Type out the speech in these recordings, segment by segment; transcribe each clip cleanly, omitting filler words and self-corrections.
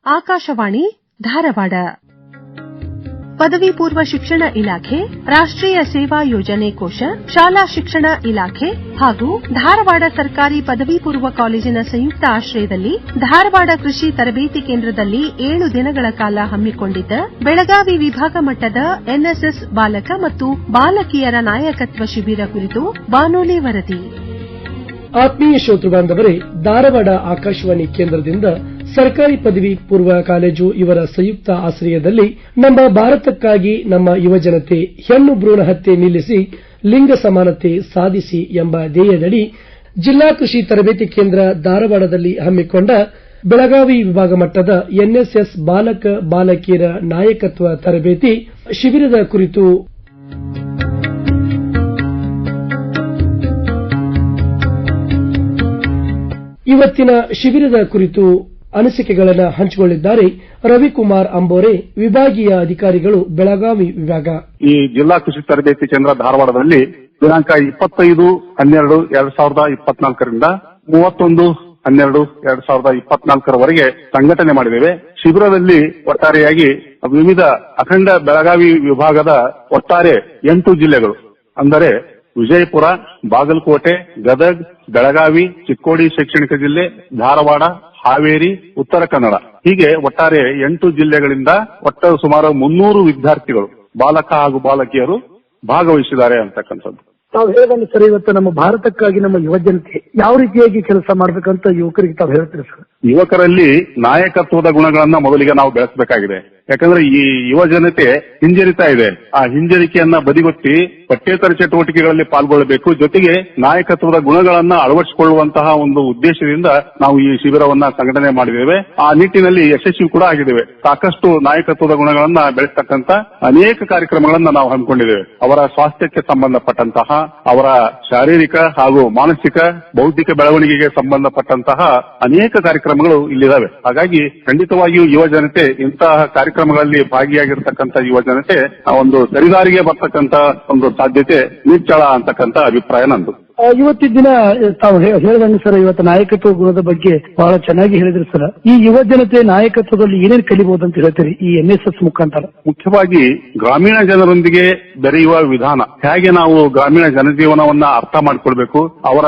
ಆಕಾಶವಾಣಿ ಧಾರವಾಡ. ಪದವಿ ಪೂರ್ವ ಶಿಕ್ಷಣ ಇಲಾಖೆ, ರಾಷ್ಟ್ರೀಯ ಸೇವಾ ಯೋಜನೆ ಕೋಶ, ಶಾಲಾ ಶಿಕ್ಷಣ ಇಲಾಖೆ ಹಾಗೂ ಧಾರವಾಡ ಸರ್ಕಾರಿ ಪದವಿ ಪೂರ್ವ ಕಾಲೇಜಿನ ಸಂಯುಕ್ತ ಆಶ್ರಯದಲ್ಲಿ ಧಾರವಾಡ ಕೃಷಿ ತರಬೇತಿ ಕೇಂದ್ರದಲ್ಲಿ 7 ದಿನಗಳ ಕಾಲ ಹಮ್ಮಿಕೊಂಡಿದ್ದ ಬೆಳಗಾವಿ ವಿಭಾಗ ಮಟ್ಟದ ಎನ್ಎಸ್ಎಸ್ ಬಾಲಕ ಮತ್ತು ಬಾಲಕಿಯರ ನಾಯಕತ್ವ ಶಿಬಿರ ಕುರಿತು ಬಾನುಲಿ ವರದಿ. ಆತ್ಮೀಯ ಶ್ರೋತೃ ಬಾಂಧವರೇ, ಧಾರವಾಡ ಆಕಾಶವಾಣಿ ಕೇಂದ್ರದಿಂದ ಸರ್ಕಾರಿ ಪದವಿ ಪೂರ್ವ ಕಾಲೇಜು ಇವರ ಸಂಯುಕ್ತ ಆಶ್ರಯದಲ್ಲಿ ನಮ್ಮ ಭಾರತಕ್ಕಾಗಿ ನಮ್ಮ ಯುವಜನತೆ ಹೆಣ್ಣು ಭ್ರೂಣ ಹತ್ಯೆ ನಿಲ್ಲಿಸಿ ಲಿಂಗ ಸಮಾನತೆ ಸಾಧಿಸಿ ಎಂಬ ಧ್ಯೇಯದಡಿ ಜಿಲ್ಲಾ ಕೃಷಿ ತರಬೇತಿ ಕೇಂದ್ರ ಧಾರವಾಡದಲ್ಲಿ ಹಮ್ಮಿಕೊಂಡ ಬೆಳಗಾವಿ ವಿಭಾಗ ಮಟ್ಟದ ಎನ್ಎಸ್ಎಸ್ ಬಾಲಕ ಬಾಲಕಿಯರ ನಾಯಕತ್ವ ತರಬೇತಿ ಶಿಬಿರದ ಕುರಿತು ಇವತ್ತಿನ ಶಿಬಿರದ ಕುರಿತು ಅನಿಸಿಕೆಗಳನ್ನು ಹಂಚಿಕೊಳ್ಳಿದ್ದಾರೆ ರವಿಕುಮಾರ್ ಅಂಬೋರೆ, ವಿಭಾಗೀಯ ಅಧಿಕಾರಿಗಳು, ಬೆಳಗಾವಿ ವಿಭಾಗ. ಈ ಜಿಲ್ಲಾ ಕೃಷಿ ತರಬೇತಿ ಕೇಂದ್ರ ಧಾರವಾಡದಲ್ಲಿ ದಿನಾಂಕ 25/12/2024ರಿಂದ 31/12/2024 ಸಂಘಟನೆ ಮಾಡಿದ್ದೇವೆ. ಶಿಬಿರದಲ್ಲಿ ಒಟ್ಟಾರೆಯಾಗಿ ವಿವಿಧ ಅಖಂಡ ಬೆಳಗಾವಿ ವಿಭಾಗದ ಒಟ್ಟಾರೆ 8 ಜಿಲ್ಲೆಗಳು ಅಂದರೆ ವಿಜಯಪುರ, ಬಾಗಲಕೋಟೆ, ಗದಗ್, ಬೆಳಗಾವಿ, ಚಿಕ್ಕೋಡಿ ಶೈಕ್ಷಣಿಕ ಜಿಲ್ಲೆ, ಧಾರವಾಡ, ಹಾವೇರಿ, ಉತ್ತರ ಕನ್ನಡ ಹೀಗೆ ಒಟ್ಟಾರೆ 8 ಜಿಲ್ಲೆಗಳಿಂದ ಒಟ್ಟು ಸುಮಾರು 300 ವಿದ್ಯಾರ್ಥಿಗಳು ಬಾಲಕ ಹಾಗೂ ಬಾಲಕಿಯರು ಭಾಗವಹಿಸಿದ್ದಾರೆ ಅಂತಕ್ಕಂಥದ್ದು. ತಾವು ಹೇಳಿದಂಗೆ ಸರ್, ಇವತ್ತು ನಮ್ಮ ಭಾರತಕ್ಕಾಗಿ ನಮ್ಮ ಯುವಜನತೆ ಯಾವ ರೀತಿಯಾಗಿ ಕೆಲಸ ಮಾಡಬೇಕಂತ ಯುವಕರಿಗೆ ತಾವು ಹೇಳ್ತೀರಿ ಸರ್? ಯುವಕರಲ್ಲಿ ನಾಯಕತ್ವದ ಗುಣಗಳನ್ನ ಮೊದಲಿಗೆ ನಾವು ಬೆಳೆಸಬೇಕಾಗಿದೆ. ಯಾಕಂದ್ರೆ ಈ ಯುವ ಜನತೆ ಹಿಂಜರಿತಾ ಇದೆ. ಆ ಹಿಂಜರಿಕೆಯನ್ನ ಬದಿಗೊತ್ತಿ ಪಠ್ಯೇತರ ಚಟುವಟಿಕೆಗಳಲ್ಲಿ ಪಾಲ್ಗೊಳ್ಳಬೇಕು. ಜೊತೆಗೆ ನಾಯಕತ್ವದ ಗುಣಗಳನ್ನ ಅಳವಡಿಸಿಕೊಳ್ಳುವಂತಹ ಒಂದು ಉದ್ದೇಶದಿಂದ ನಾವು ಈ ಶಿಬಿರವನ್ನ ಸಂಘಟನೆ ಮಾಡಿದ್ದೇವೆ. ಆ ನಿಟ್ಟಿನಲ್ಲಿ ಯಶಸ್ವಿ ಕೂಡ ಆಗಿದ್ದೇವೆ. ಸಾಕಷ್ಟು ನಾಯಕತ್ವದ ಗುಣಗಳನ್ನ ಬೆಳೆಸತಕ್ಕಂತ ಅನೇಕ ಕಾರ್ಯಕ್ರಮಗಳನ್ನ ನಾವು ಹಮ್ಮಿಕೊಂಡಿದ್ದೇವೆ. ಅವರ ಸ್ವಾಸ್ಥ್ಯಕ್ಕೆ ಸಂಬಂಧಪಟ್ಟಂತಹ, ಅವರ ಶಾರೀರಿಕ ಹಾಗೂ ಮಾನಸಿಕ ಬೌದ್ಧಿಕ ಬೆಳವಣಿಗೆಗೆ ಸಂಬಂಧಪಟ್ಟಂತಹ ಅನೇಕ ಕಾರ್ಯಕ್ರಮಗಳು ಇಲ್ಲಿದ್ದಾವೆ. ಹಾಗಾಗಿ ಖಂಡಿತವಾಗಿಯೂ ಯುವ ಜನತೆ ಇಂತಹ ಕಾರ್ಯಕ್ರಮಗಳಲ್ಲಿ ಭಾಗಿಯಾಗಿರ್ತಕ್ಕಂಥ ಯುವ ಜನತೆ ಒಂದು ಸರಿದಾರಿಗೆ ಬರ್ತಕ್ಕಂಥ ಒಂದು ಸಾಧ್ಯತೆ ನಿಚ್ಚಳ ಅಂತಕ್ಕಂಥ ಅಭಿಪ್ರಾಯ ನಂದು. ಇವತ್ತಿನ ದಿನ ತಾವು ಹೇಳಿದಂಗೆ ಸರ್, ಇವತ್ತು ನಾಯಕತ್ವ ಗುಣದ ಬಗ್ಗೆ ಬಹಳ ಚೆನ್ನಾಗಿ ಹೇಳಿದ್ರಿ ಸರ್. ಈ ಯುವ ಜನತೆ ನಾಯಕತ್ವದಲ್ಲಿ ಏನೇನು ಕಲಿಬಹುದು ಅಂತ ಹೇಳ್ತೀರಿ ಈ ಎನ್ಎಸ್ಎಸ್ ಮುಖಾಂತರ? ಮುಖ್ಯವಾಗಿ ಗ್ರಾಮೀಣ ಜನರೊಂದಿಗೆ ಬೆರೆಯುವ ವಿಧಾನ, ಹೇಗೆ ನಾವು ಗ್ರಾಮೀಣ ಜನಜೀವನವನ್ನ ಅರ್ಥ ಮಾಡಿಕೊಳ್ಬೇಕು, ಅವರ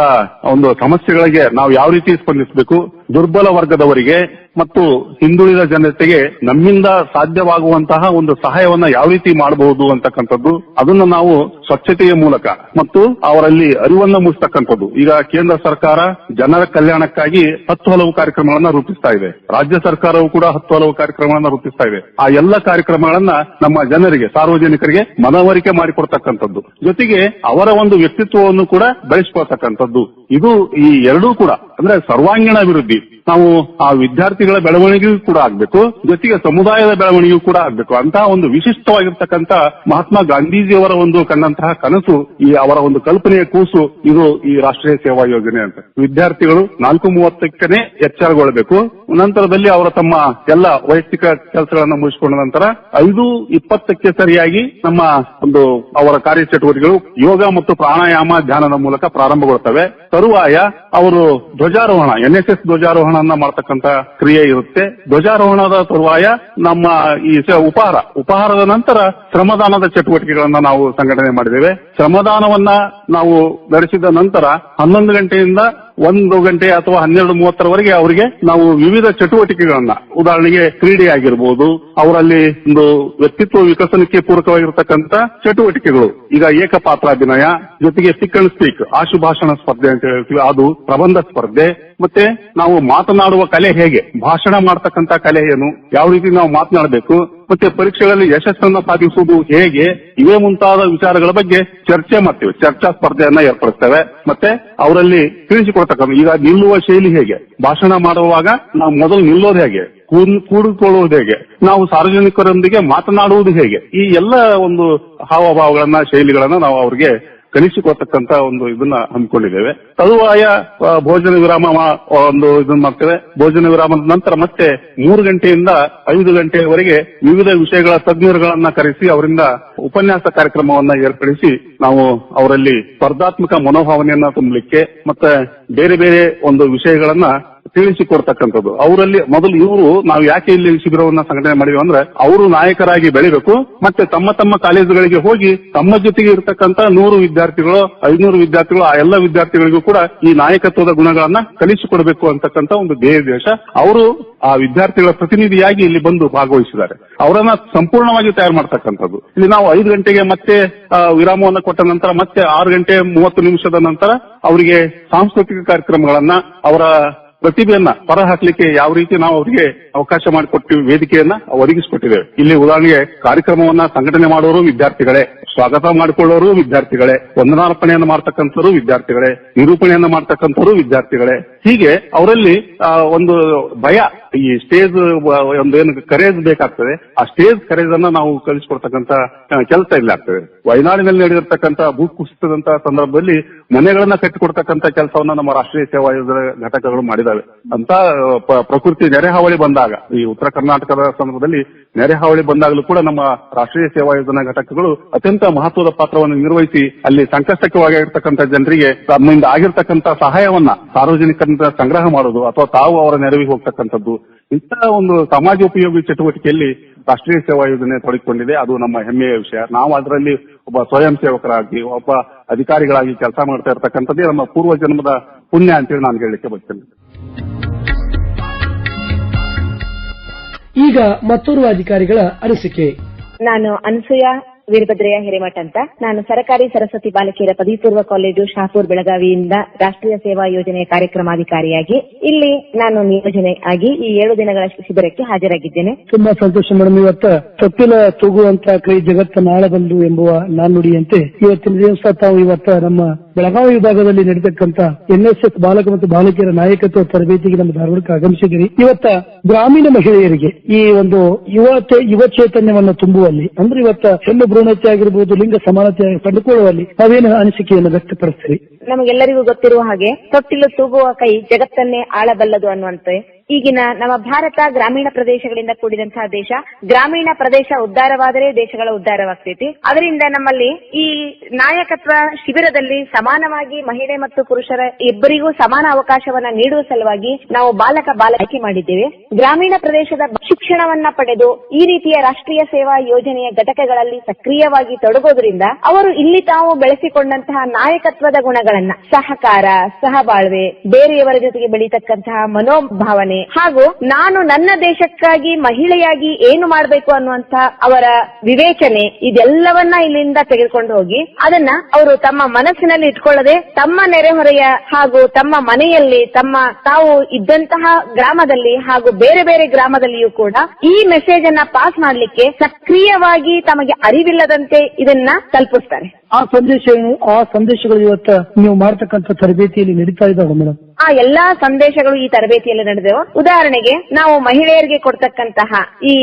ಒಂದು ಸಮಸ್ಯೆಗಳಿಗೆ ನಾವು ಯಾವ ರೀತಿ ಸ್ಪಂದಿಸಬೇಕು, ದುರ್ಬಲ ವರ್ಗದವರಿಗೆ ಮತ್ತು ಹಿಂದುಳಿದ ಜನತೆಗೆ ನಮ್ಮಿಂದ ಸಾಧ್ಯವಾಗುವಂತಹ ಒಂದು ಸಹಾಯವನ್ನ ಯಾವ ರೀತಿ ಮಾಡಬಹುದು ಅಂತಕ್ಕಂಥದ್ದು, ಅದನ್ನ ನಾವು ಸ್ವಚ್ಛತೆಯ ಮೂಲಕ ಮತ್ತು ಅವರಲ್ಲಿ ಅರಿವನ್ನ ಮೂಡಿಸತಕ್ಕಂಥದ್ದು. ಈಗ ಕೇಂದ್ರ ಸರ್ಕಾರ ಜನರ ಕಲ್ಯಾಣಕ್ಕಾಗಿ 10 ಹಲವು ಕಾರ್ಯಕ್ರಮಗಳನ್ನ ರೂಪಿಸ್ತಾ ಇದೆ. ರಾಜ್ಯ ಸರ್ಕಾರವು ಕೂಡ 10 ಹಲವು ಕಾರ್ಯಕ್ರಮಗಳನ್ನ ರೂಪಿಸ್ತಾ ಇದೆ. ಆ ಎಲ್ಲ ಕಾರ್ಯಕ್ರಮಗಳನ್ನ ನಮ್ಮ ಜನರಿಗೆ, ಸಾರ್ವಜನಿಕರಿಗೆ ಮನವರಿಕೆ ಮಾಡಿಕೊಡ್ತಕ್ಕಂಥದ್ದು, ಜೊತೆಗೆ ಅವರ ಒಂದು ವ್ಯಕ್ತಿತ್ವವನ್ನು ಕೂಡ ಬೆಳೆಸಿಕೊಳ್ತಕ್ಕಂಥದ್ದು. ಇದು ಈ ಎರಡೂ ಕೂಡ ಅಂದ್ರೆ ಸರ್ವಾಂಗೀಣ ಅಭಿವೃದ್ಧಿ. ನಾವು ಆ ವಿದ್ಯಾರ್ಥಿಗಳ ಬೆಳವಣಿಗೆಯೂ ಕೂಡ ಆಗ್ಬೇಕು, ಜೊತೆಗೆ ಸಮುದಾಯದ ಬೆಳವಣಿಗೆಯೂ ಕೂಡ ಆಗ್ಬೇಕು. ಅಂತಹ ಒಂದು ವಿಶಿಷ್ಟವಾಗಿರ್ತಕ್ಕಂಥ ಮಹಾತ್ಮ ಗಾಂಧೀಜಿಯವರ ಒಂದು ಕಂಡಂತಹ ಕನಸು, ಈ ಅವರ ಒಂದು ಕಲ್ಪನೆಯ ಕೂಸು ಇದು ಈ ರಾಷ್ಟ್ರೀಯ ಸೇವಾ ಯೋಜನೆ ಅಂತ. ವಿದ್ಯಾರ್ಥಿಗಳು 4:30ಕ್ಕೆ ಎಚ್ಚರಗೊಳ್ಳಬೇಕು. ನಂತರದಲ್ಲಿ ಅವರ ತಮ್ಮ ಎಲ್ಲ ವೈಯಕ್ತಿಕ ಕೆಲಸಗಳನ್ನು ಮುಗಿಸಿಕೊಂಡ ನಂತರ 5:20ಕ್ಕೆ ಸರಿಯಾಗಿ ನಮ್ಮ ಒಂದು ಅವರ ಕಾರ್ಯಚಟುವಟಿಕೆಗಳು ಯೋಗ ಮತ್ತು ಪ್ರಾಣಾಯಾಮ ಧ್ಯಾನದ ಮೂಲಕ ಪ್ರಾರಂಭಗೊಳ್ಳುತ್ತವೆ. ತರುವಾಯ ಅವರು ಧ್ವಜಾರೋಹಣ, ಎನ್ಎಸ್ಎಸ್ ಧ್ವಜಾರೋಹಣ ಮಾಡತಕ್ಕಂತ ಕ್ರಿಯೆ ಇರುತ್ತೆ. ಧ್ವಜಾರೋಹಣದ ತರುವಾಯ ನಮ್ಮ ಈ ಉಪಹಾರದ ನಂತರ ಶ್ರಮದಾನದ ಚಟುವಟಿಕೆಗಳನ್ನ ನಾವು ಸಂಘಟನೆ ಮಾಡಿದ್ದೇವೆ. ಶ್ರಮದಾನವನ್ನ ನಾವು ನಡೆಸಿದ ನಂತರ 11 ಗಂಟೆಯಿಂದ 1 ಗಂಟೆ ಅಥವಾ 12:30 ಅವರಿಗೆ ನಾವು ವಿವಿಧ ಚಟುವಟಿಕೆಗಳನ್ನ, ಉದಾಹರಣೆಗೆ ಕ್ರೀಡೆ ಆಗಿರ್ಬೋದು, ಅವರಲ್ಲಿ ಒಂದು ವ್ಯಕ್ತಿತ್ವ ವಿಕಸನಕ್ಕೆ ಪೂರಕವಾಗಿರತಕ್ಕಂತ ಚಟುವಟಿಕೆಗಳು, ಈಗ ಏಕಪಾತ್ರಾಭಿನಯ, ಜೊತೆಗೆ ಸ್ಟಿಕ್ ಅಂಡ್ ಸ್ಪೀಕ್, ಆಶುಭಾಷಣ ಸ್ಪರ್ಧೆ ಅಂತ ಹೇಳ್ತೀವಿ, ಅದು ಪ್ರಬಂಧ ಸ್ಪರ್ಧೆ, ಮತ್ತೆ ನಾವು ಮಾತನಾಡುವ ಕಲೆ ಹೇಗೆ, ಭಾಷಣ ಮಾಡತಕ್ಕಂತ ಕಲೆ ಏನು, ಯಾವ ರೀತಿ ನಾವು ಮಾತನಾಡಬೇಕು, ಮತ್ತೆ ಪರೀಕ್ಷೆಗಳಲ್ಲಿ ಯಶಸ್ಸನ್ನು ಸಾಧಿಸುವುದು ಹೇಗೆ, ಇವೇ ಮುಂತಾದ ವಿಚಾರಗಳ ಬಗ್ಗೆ ಚರ್ಚೆ ಮಾಡ್ತೀವಿ. ಚರ್ಚಾ ಸ್ಪರ್ಧೆಯನ್ನ ಏರ್ಪಡಿಸ್ತೇವೆ. ಮತ್ತೆ ಅವರಲ್ಲಿ ತಿಳಿಸಿಕೊಡ್ತಕ್ಕಂಥ, ಈಗ ನಿಲ್ಲುವ ಶೈಲಿ ಹೇಗೆ, ಭಾಷಣ ಮಾಡುವಾಗ ನಾವು ಮೊದಲು ನಿಲ್ಲೋದು ಹೇಗೆ, ಕೂಡಿಕೊಳ್ಳುವುದು ಹೇಗೆ, ನಾವು ಸಾರ್ವಜನಿಕರೊಂದಿಗೆ ಮಾತನಾಡುವುದು ಹೇಗೆ, ಈ ಎಲ್ಲ ಒಂದು ಹಾವಭಾವಗಳನ್ನ, ಶೈಲಿಗಳನ್ನ ನಾವು ಅವರಿಗೆ ಕಲಿಸಿಕೊಡ್ತಕ್ಕಂತ ಒಂದು ಇದನ್ನ ಹಮ್ಮಿಕೊಂಡಿದ್ದೇವೆ. ತರುವಾಯ ಭೋಜನ ವಿರಾಮ ಒಂದು ಇದನ್ನ ಮಾಡ್ತೇವೆ. ಭೋಜನ ವಿರಾಮದ ನಂತರ ಮತ್ತೆ 3 ಗಂಟೆಯಿಂದ 5 ಗಂಟೆಯವರೆಗೆ ವಿವಿಧ ವಿಷಯಗಳ ತಜ್ಞರುಗಳನ್ನ ಕರೆಸಿ ಅವರಿಂದ ಉಪನ್ಯಾಸ ಕಾರ್ಯಕ್ರಮವನ್ನ ಏರ್ಪಡಿಸಿ ನಾವು ಅವರಲ್ಲಿ ಸ್ಪರ್ಧಾತ್ಮಕ ಮನೋಭಾವನೆಯನ್ನ ತುಂಬಲಿಕ್ಕೆ ಮತ್ತೆ ಬೇರೆ ಬೇರೆ ಒಂದು ವಿಷಯಗಳನ್ನ ತಿಳಿಸಿಕೊಡ್ತಕ್ಕಂಥದ್ದು. ಅವರಲ್ಲಿ ಮೊದಲು ಇವರು ನಾವು ಯಾಕೆ ಇಲ್ಲಿ ಶಿಬಿರವನ್ನ ಸಂಘಟನೆ ಮಾಡಿದ್ವಿ ಅಂದ್ರೆ ಅವರು ನಾಯಕರಾಗಿ ಬೆಳಿಬೇಕು, ಮತ್ತೆ ತಮ್ಮ ತಮ್ಮ ಕಾಲೇಜುಗಳಿಗೆ ಹೋಗಿ ತಮ್ಮ ಜೊತೆಗೆ ಇರತಕ್ಕಂತ 100 ವಿದ್ಯಾರ್ಥಿಗಳು 500 ವಿದ್ಯಾರ್ಥಿಗಳು ಆ ಎಲ್ಲ ವಿದ್ಯಾರ್ಥಿಗಳಿಗೂ ಕೂಡ ಈ ನಾಯಕತ್ವದ ಗುಣಗಳನ್ನ ಕಲಿಸಿಕೊಡಬೇಕು ಅಂತಕ್ಕಂಥ ಒಂದು ಧ್ಯೇಯೋದ್ದೇಶ. ಅವರು ಆ ವಿದ್ಯಾರ್ಥಿಗಳ ಪ್ರತಿನಿಧಿಯಾಗಿ ಇಲ್ಲಿ ಬಂದು ಭಾಗವಹಿಸಿದ್ದಾರೆ. ಅವರನ್ನ ಸಂಪೂರ್ಣವಾಗಿ ತಯಾರು ಮಾಡ್ತಕ್ಕಂಥದ್ದು. ಇಲ್ಲಿ ನಾವು 5 ಗಂಟೆಗೆ ಮತ್ತೆ ವಿರಾಮವನ್ನು ಕೊಟ್ಟ ನಂತರ ಮತ್ತೆ 6:30 ನಂತರ ಅವರಿಗೆ ಸಾಂಸ್ಕೃತಿಕ ಕಾರ್ಯಕ್ರಮಗಳನ್ನ ಅವರ ಪ್ರತಿಭೆಯನ್ನ ಹೊರಹಾಕ್ಲಿಕ್ಕೆ ಯಾವ ರೀತಿ ನಾವು ಅವರಿಗೆ ಅವಕಾಶ ಮಾಡಿಕೊಟ್ಟಿವಿ, ವೇದಿಕೆಯನ್ನ ಒದಗಿಸಿಕೊಟ್ಟಿದ್ದೇವೆ. ಇಲ್ಲಿ ಉದಾಹರಣೆಗೆ ಕಾರ್ಯಕ್ರಮವನ್ನ ಸಂಘಟನೆ ಮಾಡೋರು ವಿದ್ಯಾರ್ಥಿಗಳೇ, ಸ್ವಾಗತ ಮಾಡಿಕೊಳ್ಳೋರು ವಿದ್ಯಾರ್ಥಿಗಳೇ, ವಂದನಾರ್ಪಣೆಯನ್ನು ಮಾಡ್ತಕ್ಕಂಥವ್ರು ವಿದ್ಯಾರ್ಥಿಗಳೇ, ನಿರೂಪಣೆಯನ್ನ ಮಾಡ್ತಕ್ಕಂಥವ್ರು ವಿದ್ಯಾರ್ಥಿಗಳೇ. ಹೀಗೆ ಅವರಲ್ಲಿ ಒಂದು ಭಯ, ಈ ಸ್ಟೇಜ್ ಒಂದೇನು ಕರೇಜ್ ಬೇಕಾಗ್ತದೆ, ಆ ಸ್ಟೇಜ್ ಕರೇಜ್ ಅನ್ನ ನಾವು ಕಲಿಸಿಕೊಡ್ತಕ್ಕಂಥ ಕೆಲಸ ಇಲ್ಲಿ ಆಗ್ತದೆ. ವಯನಾಡಿನಲ್ಲಿ ನಡೆದಿರ್ತಕ್ಕಂಥ ಭೂಕುಸಿತದಂತ ಸಂದರ್ಭದಲ್ಲಿ ಮನೆಗಳನ್ನ ಕಟ್ಟಿಕೊಡ್ತಕ್ಕಂಥ ಕೆಲಸವನ್ನ ನಮ್ಮ ರಾಷ್ಟ್ರೀಯ ಸೇವಾ ಯೋಜನೆ ಘಟಕಗಳು ಮಾಡಿದಾವೆ. ಅಂತ ಪ್ರಕೃತಿ ನೆರೆಹಾವಳಿ ಬಂದಾಗ, ಈ ಉತ್ತರ ಕರ್ನಾಟಕದ ಸಂದರ್ಭದಲ್ಲಿ ನೆರೆಹಾವಳಿ ಬಂದಾಗಲೂ ಕೂಡ ನಮ್ಮ ರಾಷ್ಟ್ರೀಯ ಸೇವಾ ಯೋಜನಾ ಘಟಕಗಳು ಅತ್ಯಂತ ಮಹತ್ವದ ಪಾತ್ರವನ್ನು ನಿರ್ವಹಿಸಿ ಅಲ್ಲಿ ಸಂಕಷ್ಟಕ್ಕೆ ಒಳಗಾಗಿರ್ತಕ್ಕಂಥ ಜನರಿಗೆ ತಮ್ಮಿಂದ ಆಗಿರ್ತಕ್ಕಂಥ ಸಹಾಯವನ್ನ ಸಾರ್ವಜನಿಕರಿಂದ ಸಂಗ್ರಹ ಮಾಡೋದು ಅಥವಾ ತಾವು ಅವರ ನೆರವಿಗೆ ಹೋಗ್ತಕ್ಕಂಥದ್ದು, ಇಂತಹ ಒಂದು ಸಮಾಜೋಪಯೋಗಿ ಚಟುವಟಿಕೆಯಲ್ಲಿ ರಾಷ್ಟ್ರೀಯ ಸೇವಾ ಯೋಜನೆ ತೊಡಗಿಕೊಂಡಿದೆ. ಅದು ನಮ್ಮ ಹೆಮ್ಮೆಯ ವಿಷಯ. ನಾವು ಅದರಲ್ಲಿ ಒಬ್ಬ ಸ್ವಯಂ ಸೇವಕರಾಗಿ, ಒಬ್ಬ ಅಧಿಕಾರಿಗಳಾಗಿ ಕೆಲಸ ಮಾಡ್ತಾ ಇರತಕ್ಕಂಥದ್ದೇ ನಮ್ಮ ಪೂರ್ವ ಜನ್ಮದ ಪುಣ್ಯ ಅಂತೇಳಿ ನಾನು ಹೇಳಲಿಕ್ಕೆ ಬರ್ತೇನೆ. ಈಗ ಮತ್ತೋರ್ವ ಅಧಿಕಾರಿಗಳ ಅನಿಸಿಕೆ. ನಾನು ಅನಸೂಯ ವೀರಭದ್ರಯ್ಯ ಹಿರೇಮಠ ಅಂತ. ನಾನು ಸರ್ಕಾರಿ ಸರಸ್ವತಿ ಬಾಲಕಿಯರ ಪದವಿ ಪೂರ್ವ ಕಾಲೇಜು ಶಾಪೂರ್ ಬೆಳಗಾವಿಯಿಂದ ರಾಷ್ಟ್ರೀಯ ಸೇವಾ ಯೋಜನೆಯ ಕಾರ್ಯಕ್ರಮಾಧಿಕಾರಿಯಾಗಿ ಇಲ್ಲಿ ನಾನು ನಿಯೋಜನೆ ಆಗಿ ಈ 7 ದಿನಗಳ ಶಿಬಿರಕ್ಕೆ ಹಾಜರಾಗಿದ್ದೇನೆ. ತುಂಬಾ ಸಂತೋಷ ಮೇಡಮ್. ಇವತ್ತ ತಪ್ಪಿಲ ತೂಗುವಂತ ಕೈ ಜಗತ್ತ ನಾಳಬಂದು ಎಂಬುವ ನಾಣ್ಣುಡಿಯಂತೆ ಇವತ್ತಿನ ದಿವಸ ತಾವು ಇವತ್ತ ನಮ್ಮ ಬೆಳಗಾವಿ ವಿಭಾಗದಲ್ಲಿ ನಡೆದಕ್ಕಂತ NSS ಬಾಲಕ ಮತ್ತು ಬಾಲಕಿಯರ ನಾಯಕತ್ವ ತರಬೇತಿಗೆ ನಮ್ಮ ಧಾರವಾಡಕ್ಕೆ ಆಗಮಿಸಿದಿರಿ. ಇವತ್ತ ಗ್ರಾಮೀಣ ಮಹಿಳೆಯರಿಗೆ ಈ ಒಂದು ಯುವ ಚೈತನ್ಯವನ್ನು ತುಂಬುವಲ್ಲಿ, ಅಂದ್ರೆ ಇವತ್ತ ಹೆಣ್ಣು ಭ್ರೂಣತೆ ಆಗಿರ್ಬೋದು, ಲಿಂಗ ಸಮಾನತೆ ಕಂಡುಕೊಳ್ಳುವಲ್ಲಿ ನಾವೇನು ಅನಿಸಿಕೆಯನ್ನು ವ್ಯಕ್ತಪಡಿಸ್ತೀರಿ? ನಮಗೆಲ್ಲರಿಗೂ ಗೊತ್ತಿರುವ ಹಾಗೆ ತೊಟ್ಟಿಲು ತೂಗುವ ಕೈ ಜಗತ್ತನ್ನೇ ಆಳಬಲ್ಲದು ಅನ್ನುವಂತೆ ಈಗಿನ ನಮ್ಮ ಭಾರತ ಗ್ರಾಮೀಣ ಪ್ರದೇಶಗಳಿಂದ ಕೂಡಿದಂತಹ ದೇಶ. ಗ್ರಾಮೀಣ ಪ್ರದೇಶ ಉದ್ಧಾರವಾದರೆ ದೇಶಗಳ ಉದ್ಧಾರವಾಗ್ತೈತಿ. ಅದರಿಂದ ನಮ್ಮಲ್ಲಿ ಈ ನಾಯಕತ್ವ ಶಿಬಿರದಲ್ಲಿ ಸಮಾನವಾಗಿ ಮಹಿಳೆ ಮತ್ತು ಪುರುಷರ ಇಬ್ಬರಿಗೂ ಸಮಾನ ಅವಕಾಶವನ್ನ ನೀಡುವ ಸಲುವಾಗಿ ನಾವು ಬಾಲಕಿ ಮಾಡಿದ್ದೇವೆ. ಗ್ರಾಮೀಣ ಪ್ರದೇಶದ ಶಿಕ್ಷಣವನ್ನ ಪಡೆದು ಈ ರೀತಿಯ ರಾಷ್ಟ್ರೀಯ ಸೇವಾ ಯೋಜನೆಯ ಘಟಕಗಳಲ್ಲಿ ಸಕ್ರಿಯವಾಗಿ ತೊಡಗೋದ್ರಿಂದ ಅವರು ಇಲ್ಲಿ ತಾವು ಬೆಳೆಸಿಕೊಂಡಂತಹ ನಾಯಕತ್ವದ ಗುಣಗಳನ್ನ, ಸಹಕಾರ, ಸಹಬಾಳ್ವೆ, ಬೇರೆಯವರ ಜೊತೆಗೆ ಬೆಳೀತಕ್ಕಂತಹ ಮನೋಭಾವನೆ ಹಾಗೂ ನಾನು ನನ್ನ ದೇಶಕ್ಕಾಗಿ ಮಹಿಳೆಯಾಗಿ ಏನು ಮಾಡಬೇಕು ಅನ್ನುವಂತ ಅವರ ವಿವೇಚನೆ, ಇದೆಲ್ಲವನ್ನ ಇಲ್ಲಿಂದ ತೆಗೆದುಕೊಂಡು ಹೋಗಿ ಅದನ್ನ ಅವರು ತಮ್ಮ ಮನಸ್ಸಿನಲ್ಲಿ ಇಟ್ಕೊಳ್ಳದೆ ತಮ್ಮ ನೆರೆಹೊರೆಯ ಹಾಗೂ ತಮ್ಮ ಮನೆಯಲ್ಲಿ, ತಾವು ಇದ್ದಂತಹ ಗ್ರಾಮದಲ್ಲಿ ಹಾಗೂ ಬೇರೆ ಬೇರೆ ಗ್ರಾಮದಲ್ಲಿಯೂ ಕೂಡ ಈ ಮೆಸೇಜ್ ಅನ್ನ ಪಾಸ್ ಮಾಡಲಿಕ್ಕೆ ಸಕ್ರಿಯವಾಗಿ ತಮಗೆ ಅರಿವಿಲ್ಲದಂತೆ ಇದನ್ನ ತಲುಪಿಸ್ತಾರೆ. ಆ ಸಂದೇಶಗಳು ಇವತ್ತ ನೀವು ಮಾಡ್ತಕ್ಕಂಥ ತರಬೇತಿಯಲ್ಲಿ ನಡೀತಾ ಇದ್ದಾವೆ ಮೇಡಮ್? ಆ ಎಲ್ಲಾ ಸಂದೇಶಗಳು ಈ ತರಬೇತಿಯಲ್ಲಿ ನಡೆದವು. ಉದಾಹರಣೆಗೆ ನಾವು ಮಹಿಳೆಯರಿಗೆ ಕೊಡ್ತಕ್ಕಂತಹ ಈ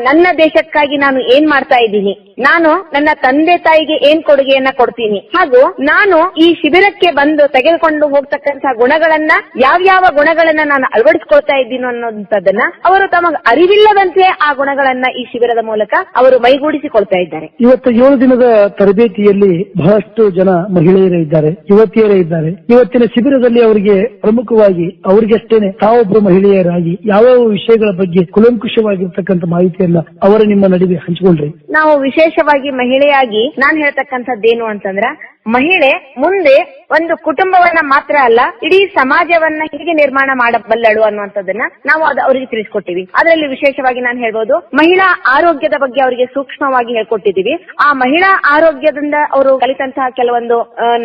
ನನ್ನ ದೇಶಕ್ಕಾಗಿ ನಾನು ಏನ್ ಮಾಡ್ತಾ ಇದ್ದೀನಿ, ನಾನು ನನ್ನ ತಂದೆ ತಾಯಿಗೆ ಏನ್ ಕೊಡುಗೆಯನ್ನ ಕೊಡ್ತೀನಿ, ಹಾಗೂ ನಾನು ಈ ಶಿಬಿರಕ್ಕೆ ಬಂದು ತೆಗೆದುಕೊಂಡು ಹೋಗ್ತಕ್ಕಂತಹ ಗುಣಗಳನ್ನ, ಯಾವ್ಯಾವ ಗುಣಗಳನ್ನ ನಾನು ಅಳವಡಿಸಿಕೊಳ್ತಾ ಇದ್ದೀನಿ ಅನ್ನೋದನ್ನ ಅವರು ತಮಗೆ ಅರಿವಿಲ್ಲದಂತೆ ಆ ಗುಣಗಳನ್ನ ಈ ಶಿಬಿರದ ಮೂಲಕ ಅವರು ಮೈಗೂಡಿಸಿಕೊಳ್ತಾ ಇದ್ದಾರೆ. ಇವತ್ತು 7 ದಿನದ ತರಬೇತಿಯಲ್ಲಿ ಬಹಳಷ್ಟು ಜನ ಮಹಿಳೆಯರೇ ಇದ್ದಾರೆ, ಯುವತಿಯರೇ ಇದ್ದಾರೆ. ಇವತ್ತಿನ ಶಿಬಿರದಲ್ಲಿ ಅವರಿಗೆ ಪ್ರಮುಖವಾಗಿ ಅವರಿಗಷ್ಟೇನೆ ತಾವೊಬ್ಬರು ಮಹಿಳೆಯರಾಗಿ ಯಾವ್ಯಾವ ವಿಷಯಗಳ ಬಗ್ಗೆ ಕುಲಂಕುಷವಾಗಿರ್ತಕ್ಕಂಥ ಮಾಹಿತಿಯನ್ನ ಅವರ ನಿಮ್ಮ ನಡುವೆ ಹಂಚಿಕೊಂಡ್ರಿ? ನಾವು ವಿಶೇಷವಾಗಿ ಮಹಿಳೆಯಾಗಿ ನಾನು ಹೇಳ್ತಕ್ಕಂಥದ್ದೇನು ಅಂತಂದ್ರ, ಮಹಿಳೆ ಮುಂದೆ ಒಂದು ಕುಟುಂಬವನ್ನ ಮಾತ್ರ ಅಲ್ಲ, ಇಡೀ ಸಮಾಜವನ್ನ ಹೇಗೆ ನಿರ್ಮಾಣ ಮಾಡಬಲ್ಲಳು ಅನ್ನುವಂಥದ್ದನ್ನ ನಾವು ಅವರಿಗೆ ತಿಳಿಸ್ಕೊಟ್ಟಿವಿ. ಅದರಲ್ಲಿ ವಿಶೇಷವಾಗಿ ನಾನು ಹೇಳ್ಬೋದು, ಮಹಿಳಾ ಆರೋಗ್ಯದ ಬಗ್ಗೆ ಅವರಿಗೆ ಸೂಕ್ಷ್ಮವಾಗಿ ಹೇಳ್ಕೊಟ್ಟಿದ್ದೀವಿ. ಆ ಮಹಿಳಾ ಆರೋಗ್ಯದಿಂದ ಅವರು ಕಲಿತಂತಹ ಕೆಲವೊಂದು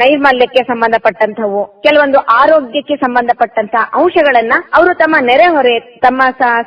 ನೈರ್ಮಲ್ಯಕ್ಕೆ ಸಂಬಂಧಪಟ್ಟಂತವು, ಕೆಲವೊಂದು ಆರೋಗ್ಯಕ್ಕೆ ಸಂಬಂಧಪಟ್ಟಂತಹ ಅಂಶಗಳನ್ನ ಅವರು ತಮ್ಮ ನೆರೆಹೊರೆ, ತಮ್ಮ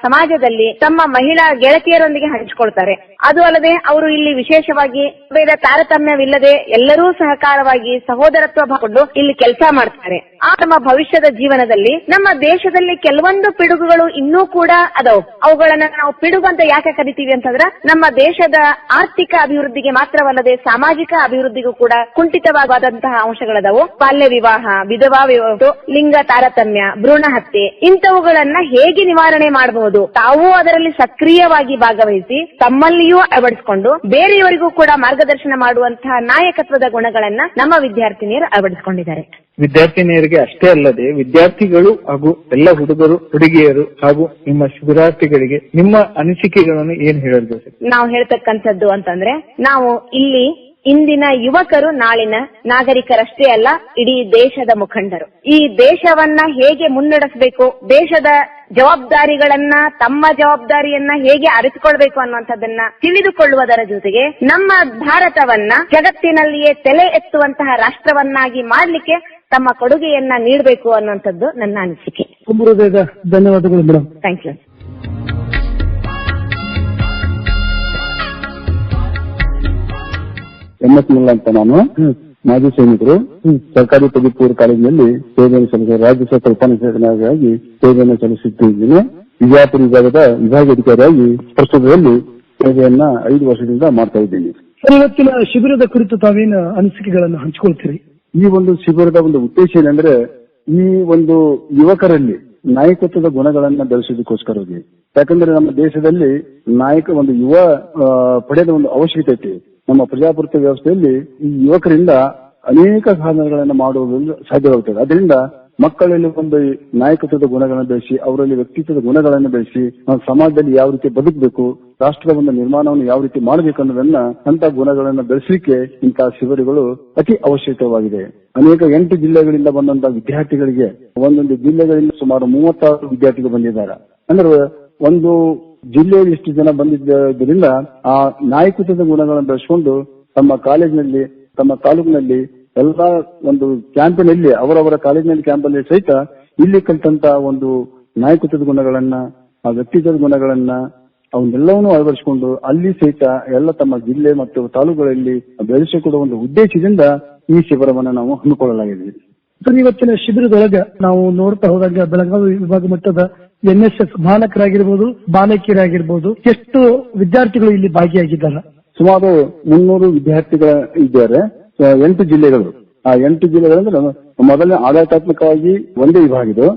ಸಮಾಜದಲ್ಲಿ ತಮ್ಮ ಮಹಿಳಾ ಗೆಳತಿಯರೊಂದಿಗೆ ಹಂಚಿಕೊಳ್ತಾರೆ. ಅದು ಅಲ್ಲದೆ ಅವರು ಇಲ್ಲಿ ವಿಶೇಷವಾಗಿ ಬೇರೆ ತಾರತಮ್ಯವಿಲ್ಲದೆ ಎಲ್ಲರೂ ಸಹಕಾರವಾಗಿ ಸಹೋದರತ್ವ ಭಾವಕೊಂಡು ಇಲ್ಲಿ ಕೆಲಸ ಮಾಡ್ತಾರೆ. ಆ ನಮ್ಮ ಭವಿಷ್ಯದ ಜೀವನದಲ್ಲಿ ನಮ್ಮ ದೇಶದಲ್ಲಿ ಕೆಲವೊಂದು ಪಿಡುಗುಗಳು ಇನ್ನೂ ಕೂಡ ಅದಾವು. ಅವುಗಳನ್ನ ನಾವು ಪಿಡುಗು ಅಂತ ಯಾಕೆ ಕರಿತೀವಿ ಅಂತಂದ್ರ, ನಮ್ಮ ದೇಶದ ಆರ್ಥಿಕ ಅಭಿವೃದ್ಧಿಗೆ ಮಾತ್ರವಲ್ಲದೆ ಸಾಮಾಜಿಕ ಅಭಿವೃದ್ಧಿಗೂ ಕೂಡ ಕುಂಠಿತವಾದಂತಹ ಅಂಶಗಳದಾವು. ಬಾಲ್ಯ ವಿವಾಹ, ವಿಧವಾ ವಿವಾಹ, ಲಿಂಗ ತಾರತಮ್ಯ, ಭ್ರೂಣ ಹತ್ಯೆ, ಇಂಥವುಗಳನ್ನ ಹೇಗೆ ನಿವಾರಣೆ ಮಾಡಬಹುದು, ತಾವು ಅದರಲ್ಲಿ ಸಕ್ರಿಯವಾಗಿ ಭಾಗವಹಿಸಿ ತಮ್ಮಲ್ಲಿಯೂ ಅಳವಡಿಸಿಕೊಂಡು ಬೇರೆಯವರಿಗೂ ಕೂಡ ಮಾರ್ಗದರ್ಶನ ಮಾಡುವಂತಹ ನಾಯಕತ್ವದ ಗುಣಗಳನ್ನ ನಮ್ಮ ವಿದ್ಯಾರ್ಥಿನಿಯರು ಅಳವಡಿಸಿಕೊಂಡಿದ್ದಾರೆ. ವಿದ್ಯಾರ್ಥಿನಿಯರಿಗೆ ಅಷ್ಟೇ ಅಲ್ಲದೆ ವಿದ್ಯಾರ್ಥಿಗಳು ಹಾಗೂ ಎಲ್ಲ ಹುಡುಗರು ಹುಡುಗಿಯರು ಹಾಗೂ ನಿಮ್ಮ ಶಿಬಿರಾರ್ಥಿಗಳಿಗೆ ನಿಮ್ಮ ಅನಿಸಿಕೆಗಳನ್ನು ಏನ್ ಹೇಳಲು ನಾವು ಹೇಳ್ತಕ್ಕಂಥದ್ದು ಅಂತಂದ್ರೆ, ನಾವು ಇಲ್ಲಿ ಇಂದಿನ ಯುವಕರು ನಾಳಿನ ನಾಗರಿಕರಷ್ಟೇ ಅಲ್ಲ, ಇಡೀ ದೇಶದ ಮುಖಂಡರು. ಈ ದೇಶವನ್ನ ಹೇಗೆ ಮುನ್ನಡೆಸಬೇಕು, ದೇಶದ ಜವಾಬ್ದಾರಿಗಳನ್ನ, ತಮ್ಮ ಜವಾಬ್ದಾರಿಯನ್ನ ಹೇಗೆ ಅರಿತುಕೊಳ್ಬೇಕು ಅನ್ನುವಂಥದ್ದನ್ನ ತಿಳಿದುಕೊಳ್ಳುವುದರ ಜೊತೆಗೆ ನಮ್ಮ ಭಾರತವನ್ನ ಜಗತ್ತಿನಲ್ಲಿಯೇ ತಲೆ ಎತ್ತುವಂತಹ ರಾಷ್ಟ್ರವನ್ನಾಗಿ ಮಾಡ್ಲಿಕ್ಕೆ ತಮ್ಮ ಕೊಡುಗೆಯನ್ನ ನೀಡಬೇಕು ಅನ್ನುವಂಥದ್ದು ನನ್ನ ಅನಿಸಿಕೆ. ತುಂಬ ಹೃದಯದ ಧನ್ಯವಾದಗಳು madam. Thank you. MS Mulla ಅಂತ ನಾನು ಮಾಜಿ ಸೈನಿಕರು ಸರ್ಕಾರಿ ಪದವಿ ಪೂರ್ವ ಕಾಲೇಜಿನಲ್ಲಿ ಸೇವೆಯನ್ನು ಸಲ್ಲಿಸಿದ ರಾಜ್ಯ ಸರ್ಕಾರ ಉಪನಿರ್ದೇಶಕನಾಗಿ ಸೇವೆಯನ್ನು ಸಲ್ಲಿಸುತ್ತಿದ್ದೇನೆ. ವಿಜಯಪುರ ವಿಭಾಗದ ವಿಭಾಗಾಧಿಕಾರಿಯಾಗಿ ಪ್ರಸ್ತುತದಲ್ಲಿ ಸೇವೆಯನ್ನ 5 ವರ್ಷದಿಂದ ಮಾಡ್ತಾ ಇದ್ದೇನೆ. ಸರ್, ಇವತ್ತಿನ ಶಿಬಿರದ ಕುರಿತು ತಾವೇನು ಅನಿಸಿಕೆಗಳನ್ನು ಹಂಚಿಕೊಳ್ತೀರಿ? ಈ ಒಂದು ಶಿಬಿರದ ಒಂದು ಉದ್ದೇಶ ಏನಂದ್ರೆ, ಈ ಒಂದು ಯುವಕರಲ್ಲಿ ನಾಯಕತ್ವದ ಗುಣಗಳನ್ನ ಬೆಳೆಸೋದಕ್ಕೋಸ್ಕರವಾಗಿ. ಯಾಕಂದ್ರೆ ನಮ್ಮ ದೇಶದಲ್ಲಿ ಒಂದು ಯುವ ಪಡೆದ ಒಂದು ಅವಶ್ಯಕತೆ ಐತಿ. ನಮ್ಮ ಪ್ರಜಾಪ್ರಭುತ್ವ ವ್ಯವಸ್ಥೆಯಲ್ಲಿ ಈ ಯುವಕರಿಂದ ಅನೇಕ ಸಾಧನೆಗಳನ್ನು ಮಾಡುವುದು ಸಾಧ್ಯವಾಗುತ್ತದೆ. ಅದರಿಂದ ಮಕ್ಕಳಲ್ಲಿ ಒಂದು ನಾಯಕತ್ವದ ಗುಣಗಳನ್ನು ಬೆಳೆಸಿ, ಅವರಲ್ಲಿ ವ್ಯಕ್ತಿತ್ವದ ಗುಣಗಳನ್ನು ಬೆಳೆಸಿ, ಸಮಾಜದಲ್ಲಿ ಯಾವ ರೀತಿ ಬದುಕಬೇಕು, ರಾಷ್ಟ್ರದ ಒಂದು ನಿರ್ಮಾಣವನ್ನು ಯಾವ ರೀತಿ ಮಾಡಬೇಕು ಅನ್ನೋದನ್ನ ಅಂತ ಗುಣಗಳನ್ನು ಬೆಳೆಸಲಿಕ್ಕೆ ಇಂತಹ ಶಿಬಿರಗಳು ಅತಿ ಅವಶ್ಯಕವಾಗಿದೆ. ಅನೇಕ 8 ಜಿಲ್ಲೆಗಳಿಂದ ಬಂದಂತಹ ವಿದ್ಯಾರ್ಥಿಗಳಿಗೆ ಒಂದೊಂದು ಜಿಲ್ಲೆಗಳಿಂದ ಸುಮಾರು 36 ವಿದ್ಯಾರ್ಥಿಗಳು ಬಂದಿದ್ದಾರೆ. ಅಂದ್ರೆ ಒಂದು ಜಿಲ್ಲೆಯಲ್ಲಿ ಇಷ್ಟು ಜನ ಬಂದಿದ್ದರಿಂದ ಆ ನಾಯಕತ್ವದ ಗುಣಗಳನ್ನು ಬೆಳೆಸಿಕೊಂಡು ತಮ್ಮ ಕಾಲೇಜಿನಲ್ಲಿ, ತಮ್ಮ ತಾಲೂಕಿನಲ್ಲಿ ಎಲ್ಲ ಒಂದು ಕ್ಯಾಂಪಿನಲ್ಲಿ, ಅವರವರ ಕಾಲೇಜಿನಲ್ಲಿ ಕ್ಯಾಂಪಲ್ಲಿ ಸಹಿತ ಇಲ್ಲಿ ಕಲಿತಂತ ಒಂದು ನಾಯಕತ್ವದ ಗುಣಗಳನ್ನ, ಆ ವ್ಯಕ್ತಿತ್ವದ ಗುಣಗಳನ್ನ ಅವನ್ನೆಲ್ಲವನ್ನೂ ಅಳವಡಿಸಿಕೊಂಡು ಅಲ್ಲಿ ಸಹಿತ ಎಲ್ಲ ತಮ್ಮ ಜಿಲ್ಲೆ ಮತ್ತು ತಾಲೂಕುಗಳಲ್ಲಿ ಬೆಳೆಸಿಕೊಡುವ ಒಂದು ಉದ್ದೇಶದಿಂದ ಈ ಶಿಬಿರವನ್ನು ನಾವು ಹಮ್ಮಿಕೊಳ್ಳಲಾಗಿದೆ. ಸರ್, ಇವತ್ತಿನ ಶಿಬಿರದೊಳಗೆ ನಾವು ನೋಡ್ತಾ ಹೋದಾಗ ಬೆಳಗಾವಿ ವಿಭಾಗ ಮಟ್ಟದ NSS ಬಾಲಕರಾಗಿರ್ಬೋದು, ಬಾಲಕಿಯರಾಗಿರ್ಬೋದು, ಎಷ್ಟು ವಿದ್ಯಾರ್ಥಿಗಳು ಇಲ್ಲಿ ಭಾಗಿಯಾಗಿದ್ದಾರೆ? ಸುಮಾರು 300 ವಿದ್ಯಾರ್ಥಿಗಳ ಇದ್ದಾರೆ. 8 ಜಿಲ್ಲೆಗಳು. ಆ 8 ಜಿಲ್ಲೆಗಳಂದ್ರೆ ಮೊದಲನೇ ಆಡಳಿತಾತ್ಮಕವಾಗಿ ಒಂದೇ ವಿಭಾಗ ಇದು.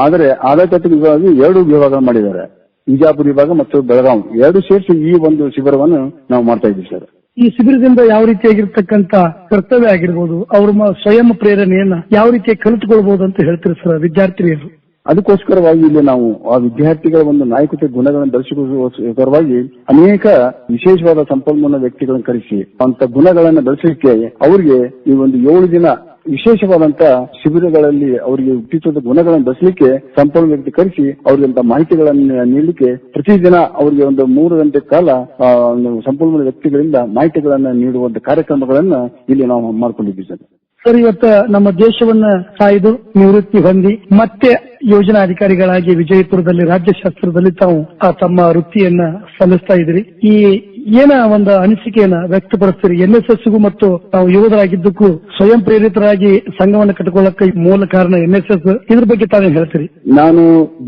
ಆದರೆ ಆಡಳಿತಾತ್ಮಕ ವಿಭಾಗ 2 ವಿಭಾಗ ಮಾಡಿದ್ದಾರೆ. ವಿಜಯಪುರ ವಿಭಾಗ ಮತ್ತು ಬೆಳಗಾವಿ 2 ಸೇರಿಸಿ ಈ ಒಂದು ಶಿಬಿರವನ್ನು ನಾವು ಮಾಡ್ತಾ ಇದ್ದೀವಿ ಸರ್. ಈ ಶಿಬಿರದಿಂದ ಯಾವ ರೀತಿಯಾಗಿರ್ತಕ್ಕಂತ ಕರ್ತವ್ಯ ಆಗಿರ್ಬೋದು, ಅವ್ರ ಸ್ವಯಂ ಪ್ರೇರಣೆಯನ್ನ ಯಾವ ರೀತಿಯಾಗಿ ಕಲಿತುಕೊಳ್ಬಹುದು ಅಂತ ಹೇಳ್ತೀರಿ ಸರ್ ವಿದ್ಯಾರ್ಥಿನಿಯರು? ಅದಕ್ಕೋಸ್ಕರವಾಗಿ ಇಲ್ಲಿ ನಾವು ಆ ವಿದ್ಯಾರ್ಥಿಗಳ ಒಂದು ನಾಯಕತ್ವ ಗುಣಗಳನ್ನು ಬೆಳೆಸಿಕೊಳ್ಳುವುದಕ್ಕೋಸ್ಕರವಾಗಿ ಅನೇಕ ವಿಶೇಷವಾದ ಸಂಪನ್ಮೂಲ ವ್ಯಕ್ತಿಗಳನ್ನು ಕರೆಸಿ ಅಂತ ಗುಣಗಳನ್ನು ಬೆಳೆಸಲಿಕ್ಕೆ ಅವರಿಗೆ ಈ ಒಂದು 7 ದಿನ ವಿಶೇಷವಾದಂತ ಶಿಬಿರಗಳಲ್ಲಿ ಅವರಿಗೆ ವ್ಯಕ್ತಿತ್ವದ ಗುಣಗಳನ್ನು ಬೆಳೆಸಲಿಕ್ಕೆ ಸಂಪೂರ್ಣ ವ್ಯಕ್ತಿ ಕರೆಸಿ ಅವರಿಗೆ ಮಾಹಿತಿಗಳನ್ನು ನೀಡಲಿಕ್ಕೆ ಪ್ರತಿದಿನ ಅವರಿಗೆ ಒಂದು 3 ಗಂಟೆ ಕಾಲ ಸಂಪೂರ್ಣ ವ್ಯಕ್ತಿಗಳಿಂದ ಮಾಹಿತಿಗಳನ್ನು ನೀಡುವಂತ ಕಾರ್ಯಕ್ರಮಗಳನ್ನ ಇಲ್ಲಿ ನಾವು ಮಾಡ್ಕೊಂಡಿದ್ದೀವಿ ಸರ್. ಸರ್, ಇವತ್ತ ನಮ್ಮ ದೇಶವನ್ನ ಕಾಯ್ದು ನಿವೃತ್ತಿ ಹೊಂದಿ ಮತ್ತೆ ಯೋಜನಾ ಅಧಿಕಾರಿಗಳಾಗಿ ವಿಜಯಪುರದಲ್ಲಿ ರಾಜ್ಯಶಾಸ್ತ್ರದಲ್ಲಿ ತಾವು ತಮ್ಮ ವೃತ್ತಿಯನ್ನ ಸಲ್ಲಿಸ್ತಾ ಇದ್ರಿ. ಈ ಏನ ಒಂದು ಅನಿಸಿಕೆಯನ್ನ ವ್ಯಕ್ತಪಡಿಸ್ತೀರಿ? NSSಗೂ ಮತ್ತು ತಾವು ಯುವಕರಾಗಿದ್ದಕ್ಕೂ ಸ್ವಯಂ ಪ್ರೇರಿತರಾಗಿ ಸಂಘವನ್ನು ಕಟ್ಟಿಕೊಳ್ಳಕ್ಕೆ ಮೂಲ ಕಾರಣ NSS. ಇದ್ರ ಬಗ್ಗೆ ತಾವೇನ್ ಹೇಳ್ತೀರಿ? ನಾನು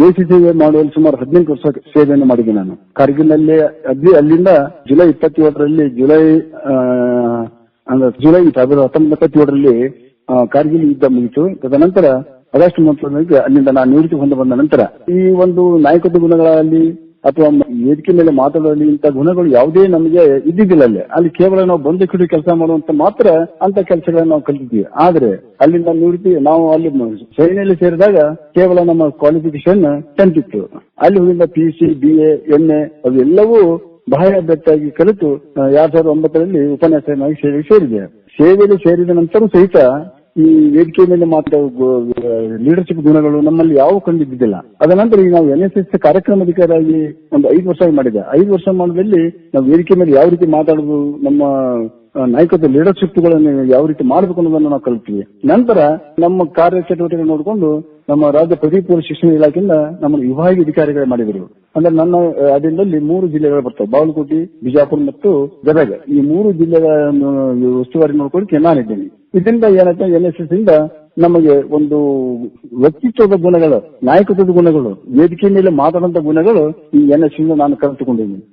ದೇಶ ಸೇವೆ ಮಾಡುವಲ್ಲಿ ಸುಮಾರು 18 ವರ್ಷ ಸೇವೆಯನ್ನು ಮಾಡಿದ್ದೀನಿ. ನಾನು ಕಾರ್ಗಿಲ್ನಲ್ಲಿ ಅಲ್ಲಿಂದ ಜುಲೈ 27ರಲ್ಲಿ ಜುಲೈ 1997ರಲ್ಲಿ ಕಾರ್ಗಿಲ್ ಯುದ್ಧ ಮುಗಿತು. ತದನಂತರ ಆಗಸ್ಟ್ 30ಕ್ಕೆ ಅಲ್ಲಿಂದ ನಾನು ನಿವೃತ್ತಿ ಹೊಂದ ಬಂದ ನಂತರ ಈ ಒಂದು ನಾಯಕತ್ವ ಗುಣಗಳಲ್ಲಿ ಅಥವಾ ವೇದಿಕೆ ಮೇಲೆ ಮಾತಾಡೋಲ್ಲಿ ಇಂಥ ಗುಣಗಳು ಯಾವುದೇ ನಮಗೆ ಇದ್ದಿದ್ದಿಲ್ಲ. ಅಲ್ಲಿ ಕೇವಲ ನಾವು ಬಂದು ಕಿಡಿ ಕೆಲಸ ಮಾಡುವಂತ ಮಾತ್ರ ಅಂತ ಕೆಲಸಗಳನ್ನ ನಾವು ಕಲಿತಿದ್ವಿ. ಆದ್ರೆ ಅಲ್ಲಿಂದ ನಿವೃತ್ತಿ ನಾವು ಅಲ್ಲಿ ಸೇನೆಯಲ್ಲಿ ಸೇರಿದಾಗ ಕೇವಲ ನಮ್ಮ ಕ್ವಾಲಿಫಿಕೇಶನ್ 10th ಇತ್ತು. ಅಲ್ಲಿ ಹೋಗಿಂದ PUC, BA, MA ಅವೆಲ್ಲವೂ ಬಹಳ ಅಭ್ಯರ್ಥಿಯಾಗಿ ಕಲಿತು 2009ರಲ್ಲಿ ಉಪನ್ಯಾಸಕನಾಗಿ ಸೇರಿದೆ. ಸೇವೆಯಲ್ಲಿ ಸೇರಿದ ನಂತರ ಸಹಿತ ಈ ವೇದಿಕೆ ಮೇಲೆ ಮಾತಾಡೋ ಲೀಡರ್ಶಿಪ್ ಗುಣಗಳು ನಮ್ಮಲ್ಲಿ ಯಾವ ಕಂಡಿದ್ದಿಲ್ಲ. ಅದ ನಂತರ ಈಗ ನಾವು NSS ಕಾರ್ಯಕ್ರಮಾಧಿಕಾರಿಯಾಗಿ ಒಂದು 5 ವರ್ಷ ಮಾಡಿದೆ. 5 ವರ್ಷ ಮಾಡೋದ್ರಲ್ಲಿ ನಾವು ವೇದಿಕೆ ಮೇಲೆ ಯಾವ ರೀತಿ ಮಾತಾಡೋದು, ನಮ್ಮ ನಾಯಕತ್ವ ಲೀಡರ್ಶಿಪ್ಗಳನ್ನು ಯಾವ ರೀತಿ ಮಾಡಬೇಕು ಅನ್ನೋದನ್ನು ನಾವು ಕಲಿತೀವಿ. ನಂತರ ನಮ್ಮ ಕಾರ್ಯ ಚಟುವಟಿಕೆ ನೋಡಿಕೊಂಡು ನಮ್ಮ ರಾಜ್ಯ ಪದವಿ ಪೂರ್ವ ಶಿಕ್ಷಣ ಇಲಾಖೆಯಿಂದ ನಮ್ಮ ವಿಭಾಗ ಅಧಿಕಾರಿಗಳು ಮಾಡಿದರು. ಅಂದ್ರೆ ನನ್ನ ಅಧೀನದಲ್ಲಿ 3 ಜಿಲ್ಲೆಗಳು ಬರ್ತವೆ, ಬಾಗಲಕೋಟೆ, ಬಿಜಾಪುರ ಮತ್ತು ಗದಗ. ಈ 3 ಜಿಲ್ಲೆಗಳ ಉಸ್ತುವಾರಿ ನೋಡ್ಕೊಳ್ಳಿಕ್ಕೆ ನಾನಿದ್ದೇನೆ. ಇದರಿಂದ ಏನಾಯ್ತು, NSS ಇಂದ ನಮಗೆ ಒಂದು ವ್ಯಕ್ತಿತ್ವದ ಗುಣಗಳು, ನಾಯಕತ್ವದ ಗುಣಗಳು, ವೇದಿಕೆ ಮೇಲೆ ಮಾತಾಡುವಂತ ಗುಣಗಳು ಈ NSS ಇಂದ ನಾನು ಕಲಿತುಕೊಂಡಿದ್ದೀನಿ.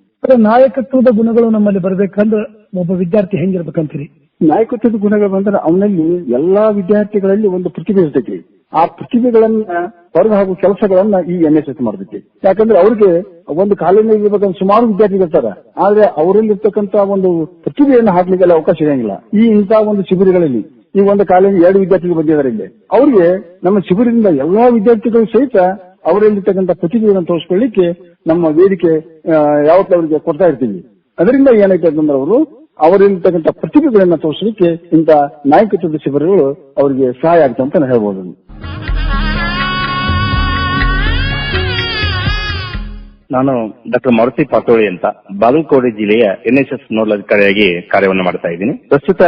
ನಾಯಕತ್ವದ ಗುಣಗಳು ನಮ್ಮಲ್ಲಿ ಬರ್ಬೇಕಂದ್ರೆ ಒಬ್ಬ ವಿದ್ಯಾರ್ಥಿ ಹೆಂಗಿರ್ಬೇಕಂತೀರಿ? ನಾಯಕತ್ವದ ಗುಣಗಳು ಬಂದ್ರೆ ಅವನಲ್ಲಿ ಎಲ್ಲಾ ವಿದ್ಯಾರ್ಥಿಗಳಲ್ಲಿ ಒಂದು ಪ್ರತಿಭೆ ಇರ್ತೈತಿ. ಆ ಪ್ರತಿಭೆಗಳನ್ನ ಹೊರಗೆ ಹಾಕುವ ಕೆಲಸಗಳನ್ನ ಈ NSS ಮಾಡ್ತೈತಿ. ಯಾಕಂದ್ರೆ ಅವ್ರಿಗೆ ಒಂದು ಕಾಲೇಜಿನಲ್ಲಿ ಇರ್ಬೇಕಂದ್ರೆ ಸುಮಾರು ವಿದ್ಯಾರ್ಥಿಗಳು ಇರ್ತಾರೆ, ಆದ್ರೆ ಅವರಲ್ಲಿರ್ತಕ್ಕಂಥ ಒಂದು ಪ್ರತಿಭೆಯನ್ನು ಹಾಕ್ಲಿಕ್ಕೆ ಅವಕಾಶ ಇರಂಗಿಲ್ಲ. ಇಂಥ ಒಂದು ಶಿಬಿರಗಳಲ್ಲಿ ಈ ಒಂದು ಕಾಲೇಜ್ 2 ವಿದ್ಯಾರ್ಥಿಗಳು ಬಂದಿದ್ದಾರೆ ಇಲ್ಲಿ, ಅವ್ರಿಗೆ ನಮ್ಮ ಶಿಬಿರದಿಂದ ಎಲ್ಲಾ ವಿದ್ಯಾರ್ಥಿಗಳು ಸಹಿತ ಅವರಲ್ಲಿರ್ತಕ್ಕಂಥ ಪ್ರತಿಭೆಯನ್ನು ತೋರಿಸ್ಕೊಳ್ಳಿಕ್ಕೆ ನಮ್ಮ ವೇದಿಕೆ ಯಾವತ್ತೂ ಅವರಿಗೆ ಕೊಡ್ತಾ ಇರ್ತೀವಿ. ಅದರಿಂದ ಏನಾಯ್ತು ಅಂತಂದ್ರೆ ಅವರಲ್ಲಿರ್ತಕ್ಕಂಥ ಪ್ರತಿಭೆಗಳನ್ನ ತೋರಿಸಲಿಕ್ಕೆ ಇಂಥ ನಾಯಕತ್ವದ ಶಿಬಿರಗಳು ಅವರಿಗೆ ಸಹಾಯ ಆಗ್ತದೆ ಅಂತ ಹೇಳ್ಬೋದು. ನಾನು ಡಾಕ್ಟರ್ ಮಾರುತಿ ಪಾಟೋಳಿ ಅಂತ ಬಾಗಲಕೋಟೆ ಜಿಲ್ಲೆಯ NSS ನೋಡಲ್ ಅಧಿಕಾರಿಯಾಗಿ ಕಾರ್ಯವನ್ನು ಮಾಡ್ತಾ ಇದ್ದೀನಿ. ಪ್ರಸ್ತುತ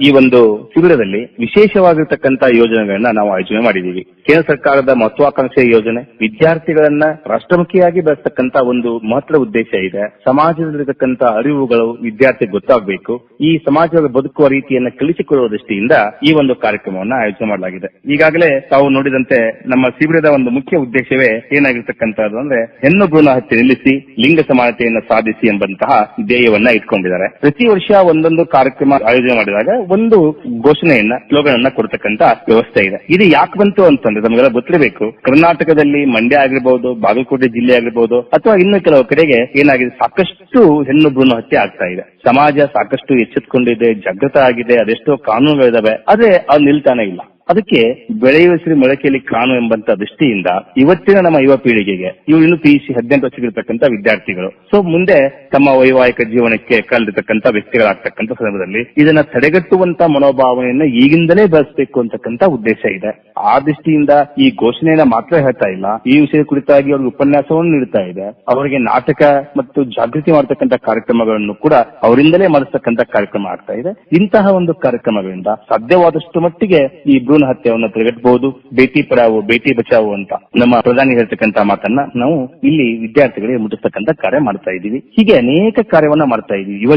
ಈ ಒಂದು ಶಿಬಿರದಲ್ಲಿ ವಿಶೇಷವಾಗಿರ್ತಕ್ಕಂಥ ಯೋಜನೆಗಳನ್ನ ನಾವು ಆಯೋಜನೆ ಮಾಡಿದ್ದೀವಿ. ಕೇಂದ್ರ ಸರ್ಕಾರದ ಮಹತ್ವಾಕಾಂಕ್ಷೆಯ ಯೋಜನೆ ವಿದ್ಯಾರ್ಥಿಗಳನ್ನ ರಾಷ್ಟ್ರಮುಖಿಯಾಗಿ ಬೆಳೆಸ್ತಕ್ಕಂಥ ಒಂದು ಮಹತ್ವದ ಉದ್ದೇಶ ಇದೆ. ಸಮಾಜದಲ್ಲಿರತಕ್ಕಂಥ ಅರಿವುಗಳು ವಿದ್ಯಾರ್ಥಿ ಗೊತ್ತಾಗಬೇಕು, ಈ ಸಮಾಜದ ಬದುಕುವ ರೀತಿಯನ್ನ ಕಲಿಸಿಕೊಡುವ ದೃಷ್ಟಿಯಿಂದ ಈ ಒಂದು ಕಾರ್ಯಕ್ರಮವನ್ನು ಆಯೋಜನೆ ಮಾಡಲಾಗಿದೆ. ಈಗಾಗಲೇ ತಾವು ನೋಡಿದಂತೆ ನಮ್ಮ ಶಿಬಿರದ ಒಂದು ಮುಖ್ಯ ಉದ್ದೇಶವೇ ಏನಾಗಿರ್ತಕ್ಕಂಥದ್ದು ಅಂದ್ರೆ ಹೆಣ್ಣು ಭ್ರೂಣ ಹತ್ಯೆ ನಿಲ್ಲಿಸಿ ಲಿಂಗ ಸಮಾನತೆಯನ್ನು ಸಾಧಿಸಿ ಎಂಬಂತಹ ಧ್ಯೇಯವನ್ನ ಇಟ್ಕೊಂಡಿದ್ದಾರೆ. ಪ್ರತಿ ವರ್ಷ ಒಂದೊಂದು ಕಾರ್ಯಕ್ರಮ ಆಯೋಜನೆ ಮಾಡಿದಾಗ ಒಂದು ಘೋಷಣೆಯನ್ನ ಸ್ಲೋಗನ್ ಅನ್ನ ಕೊಡ್ತಕ್ಕಂತ ವ್ಯವಸ್ಥೆ ಇದೆ. ಇದು ಯಾಕೆ ಬಂತು ಅಂತಂದ್ರೆ ನಮಗೆಲ್ಲ ಗೊತ್ತಿರಬೇಕು, ಕರ್ನಾಟಕದಲ್ಲಿ ಮಂಡ್ಯ ಆಗಿರ್ಬಹುದು, ಬಾಗಲಕೋಟೆ ಜಿಲ್ಲೆ ಆಗಿರ್ಬಹುದು ಅಥವಾ ಇನ್ನು ಕೆಲವು ಕಡೆಗೆ ಏನಾಗಿದೆ, ಸಾಕಷ್ಟು ಹೆಣ್ಣು ಭ್ರೂಣ ಹತ್ಯೆ ಆಗ್ತಾ ಇದೆ. ಸಮಾಜ ಸಾಕಷ್ಟು ಎಚ್ಚೆತ್ತುಕೊಂಡಿದೆ, ಜಾಗೃತ ಆಗಿದೆ, ಅದೆಷ್ಟೋ ಕಾನೂನುಗಳಿದಾವೆ, ಆದ್ರೆ ಅದು ನಿಲ್ತಾನೆ ಇಲ್ಲ. ಅದಕ್ಕೆ ಬೆಳೆಯುವ ಸಿರಿ ಮೊಳಕೆಯಲ್ಲಿ ಕಾಣು ಎಂಬಂತ ದೃಷ್ಟಿಯಿಂದ ಇವತ್ತಿನ ನಮ್ಮ ಯುವ ಪೀಳಿಗೆಗೆ ಇವರು ಇನ್ನು PUC 18 ವರ್ಷಗಳಿರ್ತಕ್ಕಂಥ ವಿದ್ಯಾರ್ಥಿಗಳು, ಸೊ ಮುಂದೆ ತಮ್ಮ ವೈವಾಹಿಕ ಜೀವನಕ್ಕೆ ಕಳೆದಿರ್ತಕ್ಕಂಥ ವ್ಯಕ್ತಿಗಳಾಗ್ತಕ್ಕಂಥ ಸಂದರ್ಭದಲ್ಲಿ ಇದನ್ನ ತಡೆಗಟ್ಟುವಂತ ಮನೋಭಾವನೆಯನ್ನ ಈಗಿಂದಲೇ ಬೆಳೆಸಬೇಕು ಅಂತಕ್ಕಂಥ ಉದ್ದೇಶ ಇದೆ. ಆ ದೃಷ್ಟಿಯಿಂದ ಈ ಘೋಷಣೆಯನ್ನ ಮಾತ್ರ ಹೇಳ್ತಾ ಇಲ್ಲ, ಈ ವಿಷಯ ಕುರಿತಾಗಿ ಅವ್ರಿಗೆ ಉಪನ್ಯಾಸವನ್ನು ನೀಡ್ತಾ ಇದೆ, ಅವರಿಗೆ ನಾಟಕ ಮತ್ತು ಜಾಗೃತಿ ಮಾಡತಕ್ಕಂಥ ಕಾರ್ಯಕ್ರಮಗಳನ್ನು ಕೂಡ ಅವರಿಂದಲೇ ಮಾಡಿಸ್ತಕ್ಕಂಥ ಕಾರ್ಯಕ್ರಮ ಆಗ್ತಾ ಇದೆ. ಇಂತಹ ಒಂದು ಕಾರ್ಯಕ್ರಮಗಳಿಂದ ಸಾಧ್ಯವಾದಷ್ಟು ಮಟ್ಟಿಗೆ ಈ ಭ್ರೂಣ ಹತ್ಯೆಯನ್ನು ತಡೆಗಟ್ಟಬಹುದು. ಬೇಟಿ ಪಡಾವೋ ಬೇಟಿ ಬಚಾವೋ ಅಂತ ನಮ್ಮ ಪ್ರಧಾನಿ ಹೇಳ್ತಕ್ಕಂಥ ಮಾತನ್ನ ನಾವು ಇಲ್ಲಿ ವಿದ್ಯಾರ್ಥಿಗಳಿಗೆ ಮುಟ್ಟಿಸ್ತಕ್ಕಂಥ ಕಾರ್ಯ ಮಾಡ್ತಾ ಇದ್ದೀವಿ. ಹೀಗೆ ಅನೇಕ ಕಾರ್ಯವನ್ನ ಮಾಡ್ತಾ ಇದ್ದೀವಿ. ಯುವ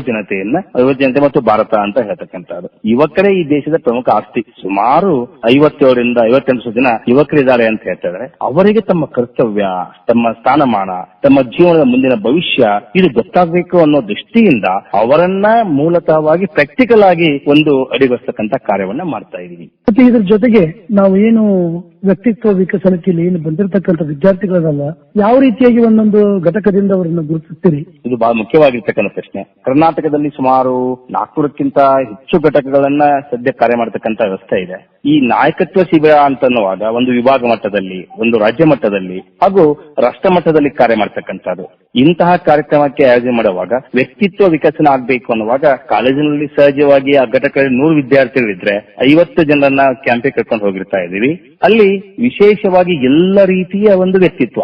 ಜನತೆ ಮತ್ತು ಭಾರತ ಅಂತ ಹೇಳ್ತಕ್ಕಂಥದ್ದು. ಯುವಕರೇ ಈ ದೇಶದ ಪ್ರಮುಖ ಆಸ್ತಿ. ಸುಮಾರು 57 ರಿಂದ 58 ಜನ ಯುವಕರಿದ್ದಾರೆ ಅಂತ ಹೇಳ್ತಾ ಇದ್ದಾರೆ. ಅವರಿಗೆ ತಮ್ಮ ಕರ್ತವ್ಯ, ತಮ್ಮ ಸ್ಥಾನಮಾನ, ತಮ್ಮ ಜೀವನದ ಮುಂದಿನ ಭವಿಷ್ಯ ಇದು ಗೊತ್ತಾಗಬೇಕು ಅನ್ನೋ ದೃಷ್ಟಿಯಿಂದ ಅವರನ್ನ ಮೂಲತಃವಾಗಿ ಪ್ರಾಕ್ಟಿಕಲ್ ಆಗಿ ಒಂದು ಅಡಿಗೊಳಿಸ್ತಕ್ಕಂಥ ಕಾರ್ಯವನ್ನ ಮಾಡ್ತಾ ಇದ್ದೀವಿ. ಮತ್ತೆ ಇದ್ರ ಜೊತೆಗೆ ನಾವು ಏನು ವ್ಯಕ್ತಿತ್ವ ವಿಕಸನಕ್ಕೆ ಏನು ಬಂದಿರತಕ್ಕಂಥ ವಿದ್ಯಾರ್ಥಿಗಳಲ್ಲ, ಯಾವ ರೀತಿಯಾಗಿ ಒಂದೊಂದು ಘಟಕದಿಂದ ಅವರನ್ನು ಗುರುತಿಸ್ತೀರಿ? ಇದು ಬಹಳ ಮುಖ್ಯವಾಗಿರ್ತಕ್ಕಂಥ ಪ್ರಶ್ನೆ. ಕರ್ನಾಟಕದಲ್ಲಿ ಸುಮಾರು 400ಕ್ಕಿಂತ ಹೆಚ್ಚು ಘಟಕಗಳನ್ನ ಸದ್ಯ ಕಾರ್ಯ ಮಾಡತಕ್ಕಂಥ ವ್ಯವಸ್ಥೆ ಇದೆ. ಈ ನಾಯಕತ್ವ ಶಿಬಿರ ಅಂತನ್ನುವಾಗ ಒಂದು ವಿಭಾಗ ಮಟ್ಟದಲ್ಲಿ, ಒಂದು ರಾಜ್ಯ ಮಟ್ಟದಲ್ಲಿ ಹಾಗೂ ರಾಷ್ಟ್ರ ಮಟ್ಟದಲ್ಲಿ ಕಾರ್ಯ ಮಾಡ್ತಕ್ಕಂಥದ್ದು. ಇಂತಹ ಕಾರ್ಯಕ್ರಮಕ್ಕೆ ಆಯೋಜನೆ ಮಾಡುವಾಗ ವ್ಯಕ್ತಿತ್ವ ವಿಕಸನ ಆಗ್ಬೇಕು ಅನ್ನುವಾಗ ಕಾಲೇಜಿನಲ್ಲಿ ಸಹಜವಾಗಿ ಆ ಘಟಕದಲ್ಲಿ 100 ವಿದ್ಯಾರ್ಥಿಗಳಿದ್ರೆ 50 ಜನರನ್ನ ಕ್ಯಾಂಪಿಗೆ ಕರ್ಕೊಂಡು ಹೋಗಿರ್ತಾ ಇದ್ದೀವಿ. ಅಲ್ಲಿ ವಿಶೇಷವಾಗಿ ಎಲ್ಲ ರೀತಿಯ ಒಂದು ವ್ಯಕ್ತಿತ್ವ.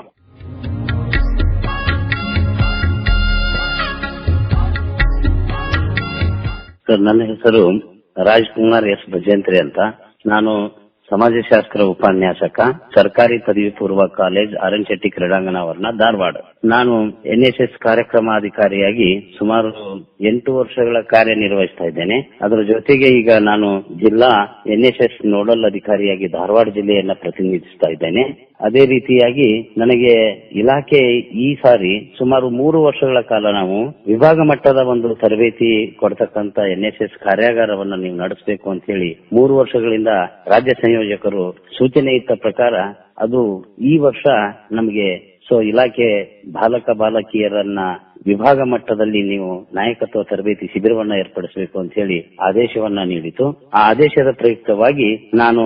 ಸರ್, ನನ್ನ ಹೆಸರು ರಾಜ್ಕುಮಾರ್ ಎಸ್ ಭಜಂತ್ರಿ ಅಂತ. ನಾನು ಸಮಾಜಶಾಸ್ತ್ರ ಉಪನ್ಯಾಸಕ, ಸರ್ಕಾರಿ ಪದವಿ ಪೂರ್ವ ಕಾಲೇಜ್ ಆರಂಚೆಟ್ಟಿ ಕ್ರೀಡಾಂಗಣ ಆವರಣ, ಧಾರವಾಡ. ನಾನು NSS ಕಾರ್ಯಕ್ರಮಾಧಿಕಾರಿಯಾಗಿ ಸುಮಾರು 8 ವರ್ಷಗಳ ಕಾರ್ಯನಿರ್ವಹಿಸ್ತಾ ಇದ್ದೇನೆ. ಅದರ ಜೊತೆಗೆ ಈಗ ನಾನು ಜಿಲ್ಲಾ NSS ನೋಡಲ್ ಅಧಿಕಾರಿಯಾಗಿ ಧಾರವಾಡ ಜಿಲ್ಲೆಯನ್ನ ಪ್ರತಿನಿಧಿಸ್ತಾ ಇದ್ದೇನೆ. ಅದೇ ರೀತಿಯಾಗಿ ನನಗೆ ಇಲಾಖೆ ಈ ಸಾರಿ ಸುಮಾರು 3 ವರ್ಷಗಳ ಕಾಲ ನಾವು ವಿಭಾಗ ಮಟ್ಟದ ಒಂದು ತರಬೇತಿ ಕೊಡ್ತಕ್ಕಂತ NSS ಕಾರ್ಯಾಗಾರವನ್ನ ನೀವು ನಡೆಸಬೇಕು ಅಂತ ಹೇಳಿ 3 ವರ್ಷಗಳಿಂದ ರಾಜ್ಯ ಸಂಯೋಜಕರು ಸೂಚನೆ ಇದ್ದ ಪ್ರಕಾರ ಅದು ಈ ವರ್ಷ ನಮಗೆ ಇಲಾಖೆ ಬಾಲಕ ಬಾಲಕಿಯರನ್ನ ವಿಭಾಗ ಮಟ್ಟದಲ್ಲಿ ನೀವು ನಾಯಕತ್ವ ತರಬೇತಿ ಶಿಬಿರವನ್ನ ಏರ್ಪಡಿಸಬೇಕು ಅಂತ ಹೇಳಿ ಆದೇಶವನ್ನ ನೀಡಿತು. ಆ ಆದೇಶದ ಪ್ರಯುಕ್ತವಾಗಿ ನಾನು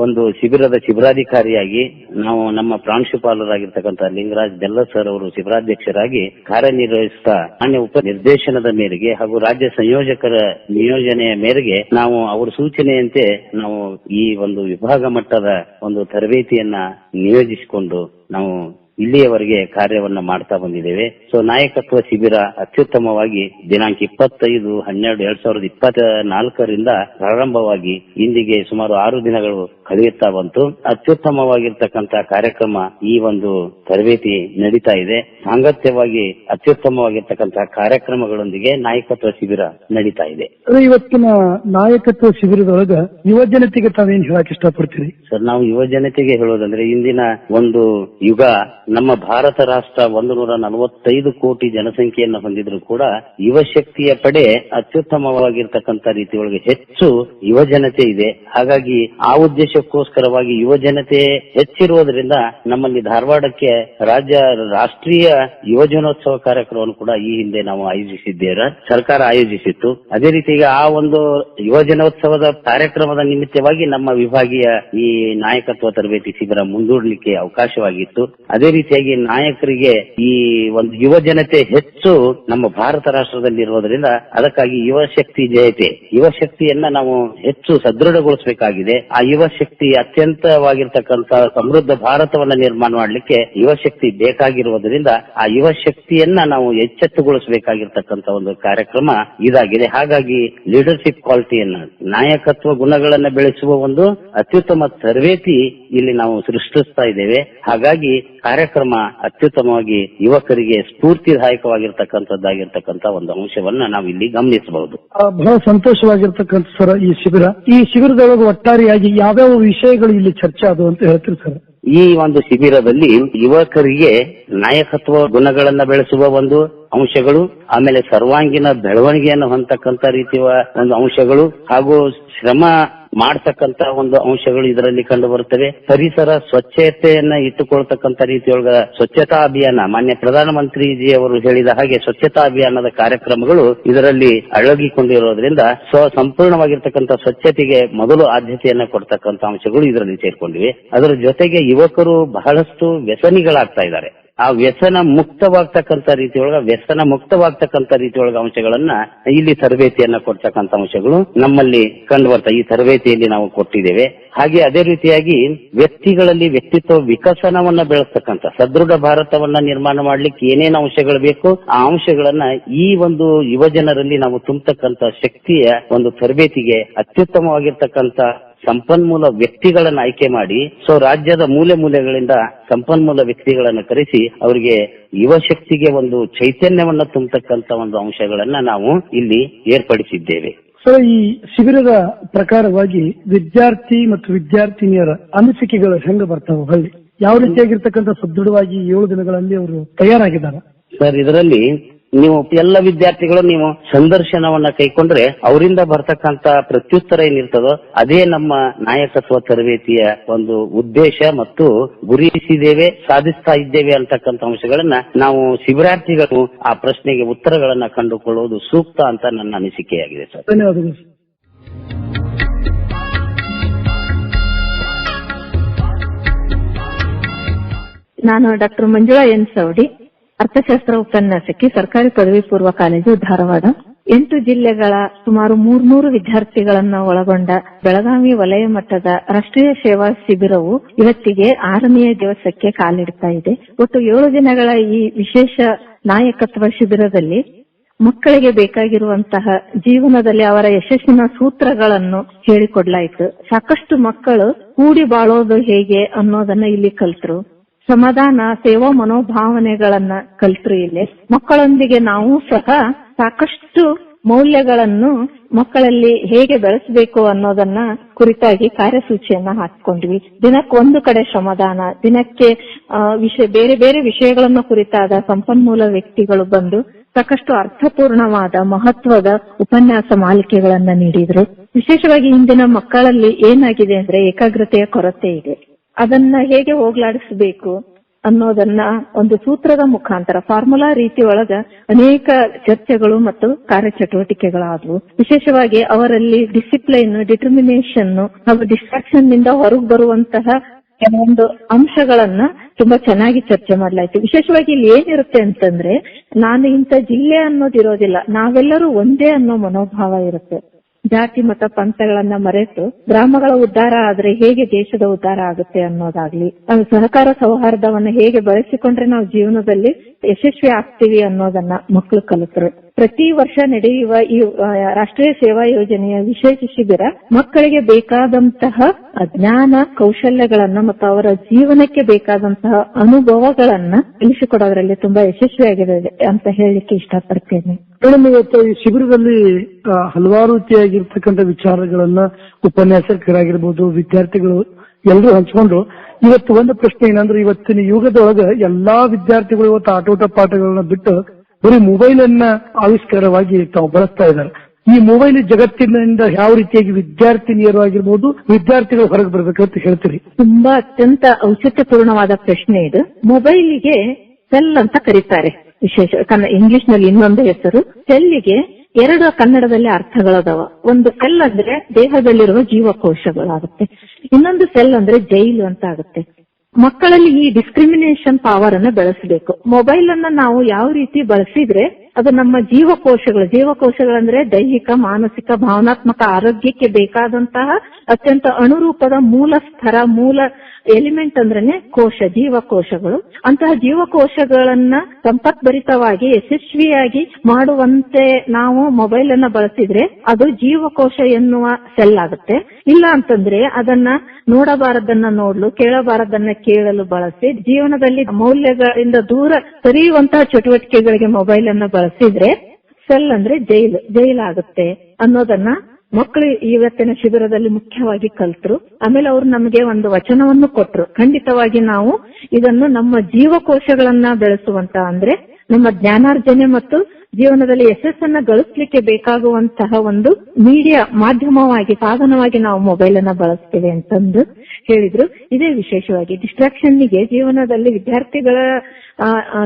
ಒಂದು ಶಿಬಿರದ ಶಿಬಿರಾಧಿಕಾರಿಯಾಗಿ ನಾವು ನಮ್ಮ ಪ್ರಾಂಶುಪಾಲರಾಗಿರ್ತಕ್ಕಂಥ ಲಿಂಗರಾಜ್ ಬೆಲ್ಲ ಸರ್ ಅವರು ಶಿಬಿರಾಧ್ಯಕ್ಷರಾಗಿ ಕಾರ್ಯನಿರ್ವಹಿಸ್ತಾ ಮಾನ್ಯ ಉಪ ನಿರ್ದೇಶನದ ಮೇರೆಗೆ ಹಾಗೂ ರಾಜ್ಯ ಸಂಯೋಜಕರ ನಿಯೋಜನೆಯ ಮೇರೆಗೆ ನಾವು ಅವರ ಸೂಚನೆಯಂತೆ ನಾವು ಈ ಒಂದು ವಿಭಾಗ ಮಟ್ಟದ ಒಂದು ತರಬೇತಿಯನ್ನ ನಿಯೋಜಿಸಿಕೊಂಡು ನಾವು ಇಲ್ಲಿಯವರೆಗೆ ಕಾರ್ಯವನ್ನ ಮಾಡ್ತಾ ಬಂದಿದ್ದೇವೆ. ನಾಯಕತ್ವ ಶಿಬಿರ ಅತ್ಯುತ್ತಮವಾಗಿ ದಿನಾಂಕ 25/12/2024 ಪ್ರಾರಂಭವಾಗಿ ಇಂದಿಗೆ ಸುಮಾರು 6 ದಿನಗಳು ಕಳೆಯುತ್ತಾ ಬಂತು. ಅತ್ಯುತ್ತಮವಾಗಿರ್ತಕ್ಕಂಥ ಕಾರ್ಯಕ್ರಮ ಈ ಒಂದು ತರಬೇತಿ ನಡೀತಾ ಇದೆ. ಸಾಂಗತ್ಯವಾಗಿ ಅತ್ಯುತ್ತಮವಾಗಿರ್ತಕ್ಕಂಥ ಕಾರ್ಯಕ್ರಮಗಳೊಂದಿಗೆ ನಾಯಕತ್ವ ಶಿಬಿರ ನಡೀತಾ ಇದೆ. ಇವತ್ತಿನ ನಾಯಕತ್ವ ಶಿಬಿರದೊಳಗ ಯುವ ಜನತೆಗೆ ತಾವೇನ್ ಹೇಳಕ್ ಇಷ್ಟಪಡ್ತೀರಿ? ಸರ್, ನಾವು ಯುವ ಜನತೆಗೆ ಹೇಳೋದಂದ್ರೆ ಇಂದಿನ ಒಂದು ಯುಗ ನಮ್ಮ ಭಾರತ ರಾಷ್ಟ್ರ 145 ಕೋಟಿ ಜನಸಂಖ್ಯೆಯನ್ನು ಹೊಂದಿದ್ರು ಕೂಡ ಯುವ ಶಕ್ತಿಯ ಪಡೆ ಅತ್ಯುತ್ತಮವಾಗಿರ್ತಕ್ಕಂಥ ರೀತಿಯೊಳಗೆ ಹೆಚ್ಚು ಯುವ ಜನತೆ ಇದೆ. ಹಾಗಾಗಿ ಆ ಉದ್ದೇಶಕ್ಕೋಸ್ಕರವಾಗಿ ಯುವ ಜನತೆ ಹೆಚ್ಚಿರುವುದರಿಂದ ನಮ್ಮಲ್ಲಿ ಧಾರವಾಡಕ್ಕೆ ರಾಷ್ಟ್ರೀಯ ಯುವಜನೋತ್ಸವ ಕಾರ್ಯಕ್ರಮವನ್ನು ಕೂಡ ಈ ಹಿಂದೆ ನಾವು ಆಯೋಜಿಸಿದ್ದೇವೆ, ಸರ್ಕಾರ ಆಯೋಜಿಸಿತ್ತು. ಅದೇ ರೀತಿಗೆ ಆ ಒಂದು ಯುವಜನೋತ್ಸವದ ಕಾರ್ಯಕ್ರಮದ ನಿಮಿತ್ತವಾಗಿ ನಮ್ಮ ವಿಭಾಗೀಯ ಈ ನಾಯಕತ್ವ ತರಬೇತಿ ಶಿಬಿರ ಮುಂದೂಡಲಿಕ್ಕೆ ಅವಕಾಶವಾಗಿತ್ತು. ಅದೇ ರೀತಿಯಾಗಿ ನಾಯಕರಿಗೆ ಈ ಒಂದು ಯುವ ಜನತೆ ಹೆಚ್ಚು ನಮ್ಮ ಭಾರತ ರಾಷ್ಟ್ರದಲ್ಲಿ ಇರುವುದರಿಂದ ಅದಕ್ಕಾಗಿ ಯುವ ಶಕ್ತಿ ಜಯತೆ, ಯುವ ಶಕ್ತಿಯನ್ನ ನಾವು ಹೆಚ್ಚು ಸದೃಢಗೊಳಿಸಬೇಕಾಗಿದೆ. ಆ ಯುವ ಶಕ್ತಿ ಅತ್ಯಂತವಾಗಿರ್ತಕ್ಕಂಥ ಸಮೃದ್ಧ ಭಾರತವನ್ನ ನಿರ್ಮಾಣ ಮಾಡಲಿಕ್ಕೆ ಯುವ ಶಕ್ತಿ ಬೇಕಾಗಿರುವುದರಿಂದ ಆ ಯುವ ಶಕ್ತಿಯನ್ನ ನಾವು ಎಚ್ಚೆತ್ತುಗೊಳಿಸಬೇಕಾಗಿರ್ತಕ್ಕಂಥ ಒಂದು ಕಾರ್ಯಕ್ರಮ ಇದಾಗಿದೆ. ಹಾಗಾಗಿ ಲೀಡರ್ಶಿಪ್ ಕ್ವಾಲಿಟಿಯನ್ನ, ನಾಯಕತ್ವ ಗುಣಗಳನ್ನ ಬೆಳೆಸುವ ಒಂದು ಅತ್ಯುತ್ತಮ ತರಬೇತಿ ಇಲ್ಲಿ ನಾವು ಸೃಷ್ಟಿಸ್ತಾ ಇದ್ದೇವೆ. ಹಾಗಾಗಿ ಕಾರ್ಯಕ್ರಮ ಅತ್ಯುತ್ತಮವಾಗಿ ಯುವಕರಿಗೆ ಸ್ಫೂರ್ತಿದಾಯಕವಾಗಿರ್ತಕ್ಕಂಥದ್ದಾಗಿರ್ತಕ್ಕಂಥ ಒಂದು ಅಂಶವನ್ನ ನಾವು ಇಲ್ಲಿ ಗಮನಿಸಬಹುದು. ಬಹಳ ಸಂತೋಷವಾಗಿರ್ತಕ್ಕಂಥ ಸರ್ ಈ ಶಿಬಿರ. ಈ ಶಿಬಿರದೊಳಗೆ ಒಟ್ಟಾರೆಯಾಗಿ ಯಾವ್ಯಾವ ವಿಷಯಗಳು ಇಲ್ಲಿ ಚರ್ಚೆ ಆದವು ಅಂತ ಹೇಳ್ತೀರಿ ಸರ್? ಈ ಒಂದು ಶಿಬಿರದಲ್ಲಿ ಯುವಕರಿಗೆ ನಾಯಕತ್ವ ಗುಣಗಳನ್ನ ಬೆಳೆಸುವ ಒಂದು ಅಂಶಗಳು, ಆಮೇಲೆ ಸರ್ವಾಂಗೀಣ ಬೆಳವಣಿಗೆಯನ್ನು ಹೊಂದತಕ್ಕಂಥ ರೀತಿಯ ಒಂದು ಅಂಶಗಳು, ಹಾಗೂ ಶ್ರಮ ಮಾಡತಕ್ಕಂತ ಒಂದು ಅಂಶಗಳು ಇದರಲ್ಲಿ ಕಂಡು ಬರುತ್ತವೆ. ಪರಿಸರ ಸ್ವಚ್ಛತೆಯನ್ನ ಇಟ್ಟುಕೊಳ್ತಕ್ಕಂಥ ರೀತಿಯೊಳಗ ಸ್ವಚ್ಛತಾ ಅಭಿಯಾನ, ಮಾನ್ಯ ಪ್ರಧಾನಮಂತ್ರಿಜಿ ಅವರು ಹೇಳಿದ ಹಾಗೆ ಸ್ವಚ್ಛತಾ ಅಭಿಯಾನದ ಕಾರ್ಯಕ್ರಮಗಳು ಇದರಲ್ಲಿ ಅಳವಡಿಕೊಂಡಿರೋದ್ರಿಂದ ಸಂಪೂರ್ಣವಾಗಿರ್ತಕ್ಕಂಥ ಸ್ವಚ್ಛತೆಗೆ ಮೊದಲು ಆದ್ಯತೆಯನ್ನ ಕೊಡ್ತಕ್ಕಂಥ ಅಂಶಗಳು ಇದರಲ್ಲಿ ಸೇರ್ಕೊಂಡಿವೆ. ಅದರ ಜೊತೆಗೆ ಯುವಕರು ಬಹಳಷ್ಟು ವ್ಯಸನಿಗಳಾಗ್ತಾ ಇದ್ದಾರೆ. ಆ ವ್ಯಸನ ಮುಕ್ತವಾಗ್ತಕ್ಕಂಥ ರೀತಿಯೊಳಗ ಅಂಶಗಳನ್ನ ಇಲ್ಲಿ ತರಬೇತಿಯನ್ನ ಕೊಡ್ತಕ್ಕಂಥ ಅಂಶಗಳು ನಮ್ಮಲ್ಲಿ ಕಂಡು ಬರ್ತವೆ. ಈ ತರಬೇತಿಯಲ್ಲಿ ನಾವು ಕೊಟ್ಟಿದ್ದೇವೆ. ಹಾಗೆ ಅದೇ ರೀತಿಯಾಗಿ ವ್ಯಕ್ತಿಗಳಲ್ಲಿ ವ್ಯಕ್ತಿತ್ವ ವಿಕಸನವನ್ನ ಬೆಳೆಸ್ತಕ್ಕಂಥ ಸದೃಢ ಭಾರತವನ್ನ ನಿರ್ಮಾಣ ಮಾಡ್ಲಿಕ್ಕೆ ಏನೇನು ಅಂಶಗಳು ಬೇಕು ಆ ಅಂಶಗಳನ್ನ ಈ ಒಂದು ಯುವ ಜನರಲ್ಲಿ ನಾವು ತುಂಬತಕ್ಕಂಥ ಶಕ್ತಿಯ ಒಂದು ತರಬೇತಿಗೆ ಅತ್ಯುತ್ತಮವಾಗಿರ್ತಕ್ಕಂಥ ಸಂಪನ್ಮೂಲ ವ್ಯಕ್ತಿಗಳನ್ನ ಆಯ್ಕೆ ಮಾಡಿ ರಾಜ್ಯದ ಮೂಲೆ ಮೂಲೆಗಳಿಂದ ಸಂಪನ್ಮೂಲ ವ್ಯಕ್ತಿಗಳನ್ನು ಕರೆಸಿ ಅವರಿಗೆ ಯುವ ಶಕ್ತಿಗೆ ಒಂದು ಚೈತನ್ಯವನ್ನ ತುಂಬತಕ್ಕಂಥ ಒಂದು ಅಂಶಗಳನ್ನ ನಾವು ಇಲ್ಲಿ ಏರ್ಪಡಿಸಿದ್ದೇವೆ. ಸರ್, ಈ ಶಿಬಿರದ ಪ್ರಕಾರವಾಗಿ ವಿದ್ಯಾರ್ಥಿ ಮತ್ತು ವಿದ್ಯಾರ್ಥಿನಿಯರ ಅನಿಸಿಕೆಗಳು ಹೆಂಗ ಬರ್ತಾವ ಹಳ್ಳಿ? ಯಾವ ರೀತಿಯಾಗಿರ್ತಕ್ಕಂಥ ಸದೃಢವಾಗಿ 7 ದಿನಗಳಲ್ಲಿ ಅವರು ತಯಾರಾಗಿದ್ದಾರೆ ಸರ್? ಇದರಲ್ಲಿ ನೀವು ಎಲ್ಲ ವಿದ್ಯಾರ್ಥಿಗಳು ನೀವು ಸಂದರ್ಶನವನ್ನ ಕೈಕೊಂಡ್ರೆ ಅವರಿಂದ ಬರ್ತಕ್ಕಂತ ಪ್ರತ್ಯುತ್ತರ ಏನಿರ್ತದೋ ಅದೇ ನಮ್ಮ ನಾಯಕತ್ವ ತರಬೇತಿಯ ಒಂದು ಉದ್ದೇಶ ಮತ್ತು ಗುರಿಸಿದ್ದೇವೆ, ಸಾಧಿಸ್ತಾ ಇದ್ದೇವೆ ಅಂತಕ್ಕಂಥ ಅಂಶಗಳನ್ನ ನಾವು ಶಿಬಿರಾರ್ಥಿಗಳು ಆ ಪ್ರಶ್ನೆಗೆ ಉತ್ತರಗಳನ್ನ ಕಂಡುಕೊಳ್ಳುವುದು ಸೂಕ್ತ ಅಂತ ನನ್ನ ಅನಿಸಿಕೆಯಾಗಿದೆ ಸರ್. ಧನ್ಯವಾದಗಳು. ನಾನು ಡಾಕ್ಟರ್ ಮಂಜುಳಾ ಎನ್ ಸವಡಿ, ಅರ್ಥಶಾಸ್ತ್ರ ಉಪನ್ಯಾಸಕಿ, ಸರ್ಕಾರಿ ಪದವಿ ಪೂರ್ವ ಕಾಲೇಜು ಧಾರವಾಡ. 8 ಜಿಲ್ಲೆಗಳ ಸುಮಾರು 300 ವಿದ್ಯಾರ್ಥಿಗಳನ್ನ ಒಳಗೊಂಡ ಬೆಳಗಾವಿ ವಲಯ ಮಟ್ಟದ ರಾಷ್ಟ್ರೀಯ ಸೇವಾ ಶಿಬಿರವು ಇವತ್ತಿಗೆ 6ನೇ ದಿವಸಕ್ಕೆ ಕಾಲಿಡ್ತಾ ಇದೆ. ಒಟ್ಟು 7 ದಿನಗಳ ಈ ವಿಶೇಷ ನಾಯಕತ್ವ ಶಿಬಿರದಲ್ಲಿ ಮಕ್ಕಳಿಗೆ ಬೇಕಾಗಿರುವಂತಹ ಜೀವನದಲ್ಲಿ ಅವರ ಯಶಸ್ಸಿನ ಸೂತ್ರಗಳನ್ನು ಹೇಳಿಕೊಡ್ಲಾಯಿತು. ಸಾಕಷ್ಟು ಮಕ್ಕಳು ಕೂಡಿ ಬಾಳೋದು ಹೇಗೆ ಅನ್ನೋದನ್ನ ಇಲ್ಲಿ ಕಲ್ತರು. ಸಮಾಧಾನ, ಸೇವಾ ಮನೋಭಾವನೆಗಳನ್ನ ಕಲ್ತರು. ಇಲ್ಲಿ ಮಕ್ಕಳೊಂದಿಗೆ ನಾವು ಸಹ ಸಾಕಷ್ಟು ಮೌಲ್ಯಗಳನ್ನು ಮಕ್ಕಳಲ್ಲಿ ಹೇಗೆ ಬೆಳೆಸಬೇಕು ಅನ್ನೋದನ್ನ ಕುರಿತಾಗಿ ಕಾರ್ಯಸೂಚಿಯನ್ನ ಹಾಕಿಕೊಂಡ್ವಿ. ದಿನಕ್ಕೆ ಒಂದು ಕಡೆ ಶ್ರಮದಾನ, ದಿನಕ್ಕೆ ಬೇರೆ ಬೇರೆ ವಿಷಯಗಳನ್ನು ಕುರಿತಾದ ಸಂಪನ್ಮೂಲ ವ್ಯಕ್ತಿಗಳು ಬಂದು ಸಾಕಷ್ಟು ಅರ್ಥಪೂರ್ಣವಾದ ಮಹತ್ವದ ಉಪನ್ಯಾಸ ಮಾಲಿಕೆಗಳನ್ನ ನೀಡಿದ್ರು. ವಿಶೇಷವಾಗಿ ಇಂದಿನ ಮಕ್ಕಳಲ್ಲಿ ಏನಾಗಿದೆ ಅಂದ್ರೆ ಏಕಾಗ್ರತೆಯ ಕೊರತೆ ಇದೆ. ಅದನ್ನ ಹೇಗೆ ಹೋಗ್ಲಾಡಿಸಬೇಕು ಅನ್ನೋದನ್ನ ಒಂದು ಸೂತ್ರದ ಮುಖಾಂತರ ಫಾರ್ಮುಲಾ ರೀತಿ ಒಳಗ ಅನೇಕ ಚರ್ಚೆಗಳು ಮತ್ತು ಕಾರ್ಯಚಟುವಟಿಕೆಗಳಾದವು. ವಿಶೇಷವಾಗಿ ಅವರಲ್ಲಿ ಡಿಸಿಪ್ಲೈನ್, ಡಿಟರ್ಮಿನೇಷನ್ ಹಾಗೂ ಡಿಸ್ಟ್ರಾಕ್ಷನ್ ನಿಂದ ಹೊರಗೆ ಬರುವಂತಹ ಕೆಲವೊಂದು ಅಂಶಗಳನ್ನ ತುಂಬಾ ಚೆನ್ನಾಗಿ ಚರ್ಚೆ ಮಾಡಲಾಯ್ತು. ವಿಶೇಷವಾಗಿ ಇಲ್ಲಿ ಏನಿರುತ್ತೆ ಅಂತಂದ್ರೆ ನಾನು ಇಂಥ ಜಿಲ್ಲೆ ಅನ್ನೋದಿರೋದಿಲ್ಲ, ನಾವೆಲ್ಲರೂ ಒಂದೇ ಅನ್ನೋ ಮನೋಭಾವ ಇರುತ್ತೆ. ಜಾತಿ ಮತ ಪಂಥಗಳನ್ನ ಮರೆತು ಗ್ರಾಮಗಳ ಉದ್ಧಾರ ಆದ್ರೆ ಹೇಗೆ ದೇಶದ ಉದ್ಧಾರ ಆಗುತ್ತೆ ಅನ್ನೋದಾಗ್ಲಿ, ಸಹಕಾರ ಸೌಹಾರ್ದವನ್ನ ಹೇಗೆ ಬಳಸಿಕೊಂಡ್ರೆ ನಾವು ಜೀವನದಲ್ಲಿ ಯಶಸ್ವಿ ಆಗ್ತೀವಿ ಅನ್ನೋದನ್ನ ಮಕ್ಕಳು ಕಲಿತರು. ಪ್ರತಿ ವರ್ಷ ನಡೆಯುವ ಈ ರಾಷ್ಟ್ರೀಯ ಸೇವಾ ಯೋಜನೆಯ ವಿಶೇಷ ಶಿಬಿರ ಮಕ್ಕಳಿಗೆ ಬೇಕಾದಂತಹ ಜ್ಞಾನ, ಕೌಶಲ್ಯಗಳನ್ನ ಮತ್ತು ಅವರ ಜೀವನಕ್ಕೆ ಬೇಕಾದಂತಹ ಅನುಭವಗಳನ್ನ ತಿಳಿಸಿಕೊಡೋದ್ರಲ್ಲಿ ತುಂಬಾ ಯಶಸ್ವಿಯಾಗಿದೆ ಅಂತ ಹೇಳಲಿಕ್ಕೆ ಇಷ್ಟಪಡ್ತೇನೆ. ಮೇಡಮ್, ಇವತ್ತು ಈ ಶಿಬಿರದಲ್ಲಿ ಹಲವಾರು ರೀತಿಯಾಗಿರ್ತಕ್ಕಂಥ ವಿಚಾರಗಳನ್ನ ಉಪನ್ಯಾಸಕರಾಗಿರ್ಬೋದು, ವಿದ್ಯಾರ್ಥಿಗಳು ಎಲ್ಲರೂ ಹಂಚ್ಕೊಂಡ್ರು. ಇವತ್ತು ಒಂದು ಪ್ರಶ್ನೆ ಏನಂದ್ರೆ, ಇವತ್ತಿನ ಯುಗದೊಳಗ ಎಲ್ಲಾ ವಿದ್ಯಾರ್ಥಿಗಳು ಇವತ್ತು ಆಟೋಟ ಪಾಠಗಳನ್ನ ಬಿಟ್ಟು ಬರೀ ಮೊಬೈಲ್ ಅನ್ನ ಆವಿಷ್ಕಾರವಾಗಿ ತಾವು ಬಳಸ್ತಾ ಇದ್ದಾರೆ. ಈ ಮೊಬೈಲ್ ಜಗತ್ತಿನಿಂದ ಯಾವ ರೀತಿಯಾಗಿ ವಿದ್ಯಾರ್ಥಿನಿಯರು ಆಗಿರ್ಬೋದು, ವಿದ್ಯಾರ್ಥಿಗಳು ಹೊರಗೆ ಬರ್ಬೇಕಂತ ಹೇಳ್ತೀರಿ? ತುಂಬಾ ಅತ್ಯಂತ ಔಚಿತ್ಯಪೂರ್ಣವಾದ ಪ್ರಶ್ನೆ ಇದು. ಮೊಬೈಲಿಗೆ ಸೆಲ್ ಅಂತ ಕರೀತಾರೆ, ವಿಶೇಷ ಇಂಗ್ಲಿಷ್ ನಲ್ಲಿ ಇನ್ನೊಂದು ಹೆಸರು. ಸೆಲ್ಲಿಗೆ ಎರಡು ಕನ್ನಡದಲ್ಲಿ ಅರ್ಥಗಳದಾವ. ಒಂದು ಸೆಲ್ ಅಂದ್ರೆ ದೇಹದಲ್ಲಿರುವ ಜೀವಕೋಶಗಳಾಗುತ್ತೆ, ಇನ್ನೊಂದು ಸೆಲ್ ಅಂದ್ರೆ ಜೈಲು ಅಂತ ಆಗುತ್ತೆ. ಮಕ್ಕಳಲ್ಲಿ ಈ ಡಿಸ್ಕ್ರಿಮಿನೇಷನ್ ಪವರ್ ಅನ್ನ ಬೆಳೆಸಬೇಕು. ಮೊಬೈಲ್ ಅನ್ನ ನಾವು ಯಾವ ರೀತಿ ಬಳಸಿದ್ರೆ ಅದು ನಮ್ಮ ಜೀವಕೋಶಗಳಂದ್ರೆ ದೈಹಿಕ, ಮಾನಸಿಕ, ಭಾವನಾತ್ಮಕ ಆರೋಗ್ಯಕ್ಕೆ ಬೇಕಾದಂತಹ ಅತ್ಯಂತ ಅನುರೂಪದ ಮೂಲ ಎಲಿಮೆಂಟ್ ಅಂದ್ರೇನೆ ಜೀವಕೋಶಗಳು. ಅಂತಹ ಜೀವಕೋಶಗಳನ್ನ ಸಂಪತ್ಭರಿತವಾಗಿ ಯಶಸ್ವಿಯಾಗಿ ಮಾಡುವಂತೆ ನಾವು ಮೊಬೈಲ್ ಅನ್ನ ಬಳಸಿದ್ರೆ ಅದು ಜೀವಕೋಶ ಎನ್ನುವ ಸೆಲ್ ಆಗುತ್ತೆ. ಇಲ್ಲ ಅಂತಂದ್ರೆ ಅದನ್ನ ನೋಡಬಾರದನ್ನ ನೋಡಲು, ಕೇಳಬಾರದನ್ನ ಕೇಳಲು ಬಳಸಿ ಜೀವನದಲ್ಲಿ ಮೌಲ್ಯಗಳಿಂದ ದೂರ ಸರಿಯುವಂತಹ ಚಟುವಟಿಕೆಗಳಿಗೆ ಮೊಬೈಲ್ ಅನ್ನ ಬಳಸಿದ್ರೆ ಸೆಲ್ ಅಂದ್ರೆ ಜೈಲಾಗುತ್ತೆ ಅನ್ನೋದನ್ನ ಮಕ್ಕಳು ಇವತ್ತಿನ ಶಿಬಿರದಲ್ಲಿ ಮುಖ್ಯವಾಗಿ ಕಲ್ತರು. ಆಮೇಲೆ ಅವರು ನಮಗೆ ಒಂದು ವಚನವನ್ನು ಕೊಟ್ರು. ಖಂಡಿತವಾಗಿ ನಾವು ಇದನ್ನು ನಮ್ಮ ಜೀವಕೋಶಗಳನ್ನ ಬೆಳೆಸುವಂತ ಅಂದ್ರೆ ನಮ್ಮ ಜ್ಞಾನಾರ್ಜನೆ ಮತ್ತು ಜೀವನದಲ್ಲಿ ಯಶಸ್ಸನ್ನ ಗಳಿಸ್ಲಿಕ್ಕೆ ಬೇಕಾಗುವಂತಹ ಒಂದು ಮಾಧ್ಯಮವಾಗಿ, ಸಾಧನವಾಗಿ ನಾವು ಮೊಬೈಲ್ ಅನ್ನ ಬಳಸ್ತೇವೆ ಅಂತಂದು ಹೇಳಿದ್ರು. ಇದೇ ವಿಶೇಷವಾಗಿ ಡಿಸ್ಟ್ರಾಕ್ಷನ್ಗೆ ಜೀವನದಲ್ಲಿ ವಿದ್ಯಾರ್ಥಿಗಳ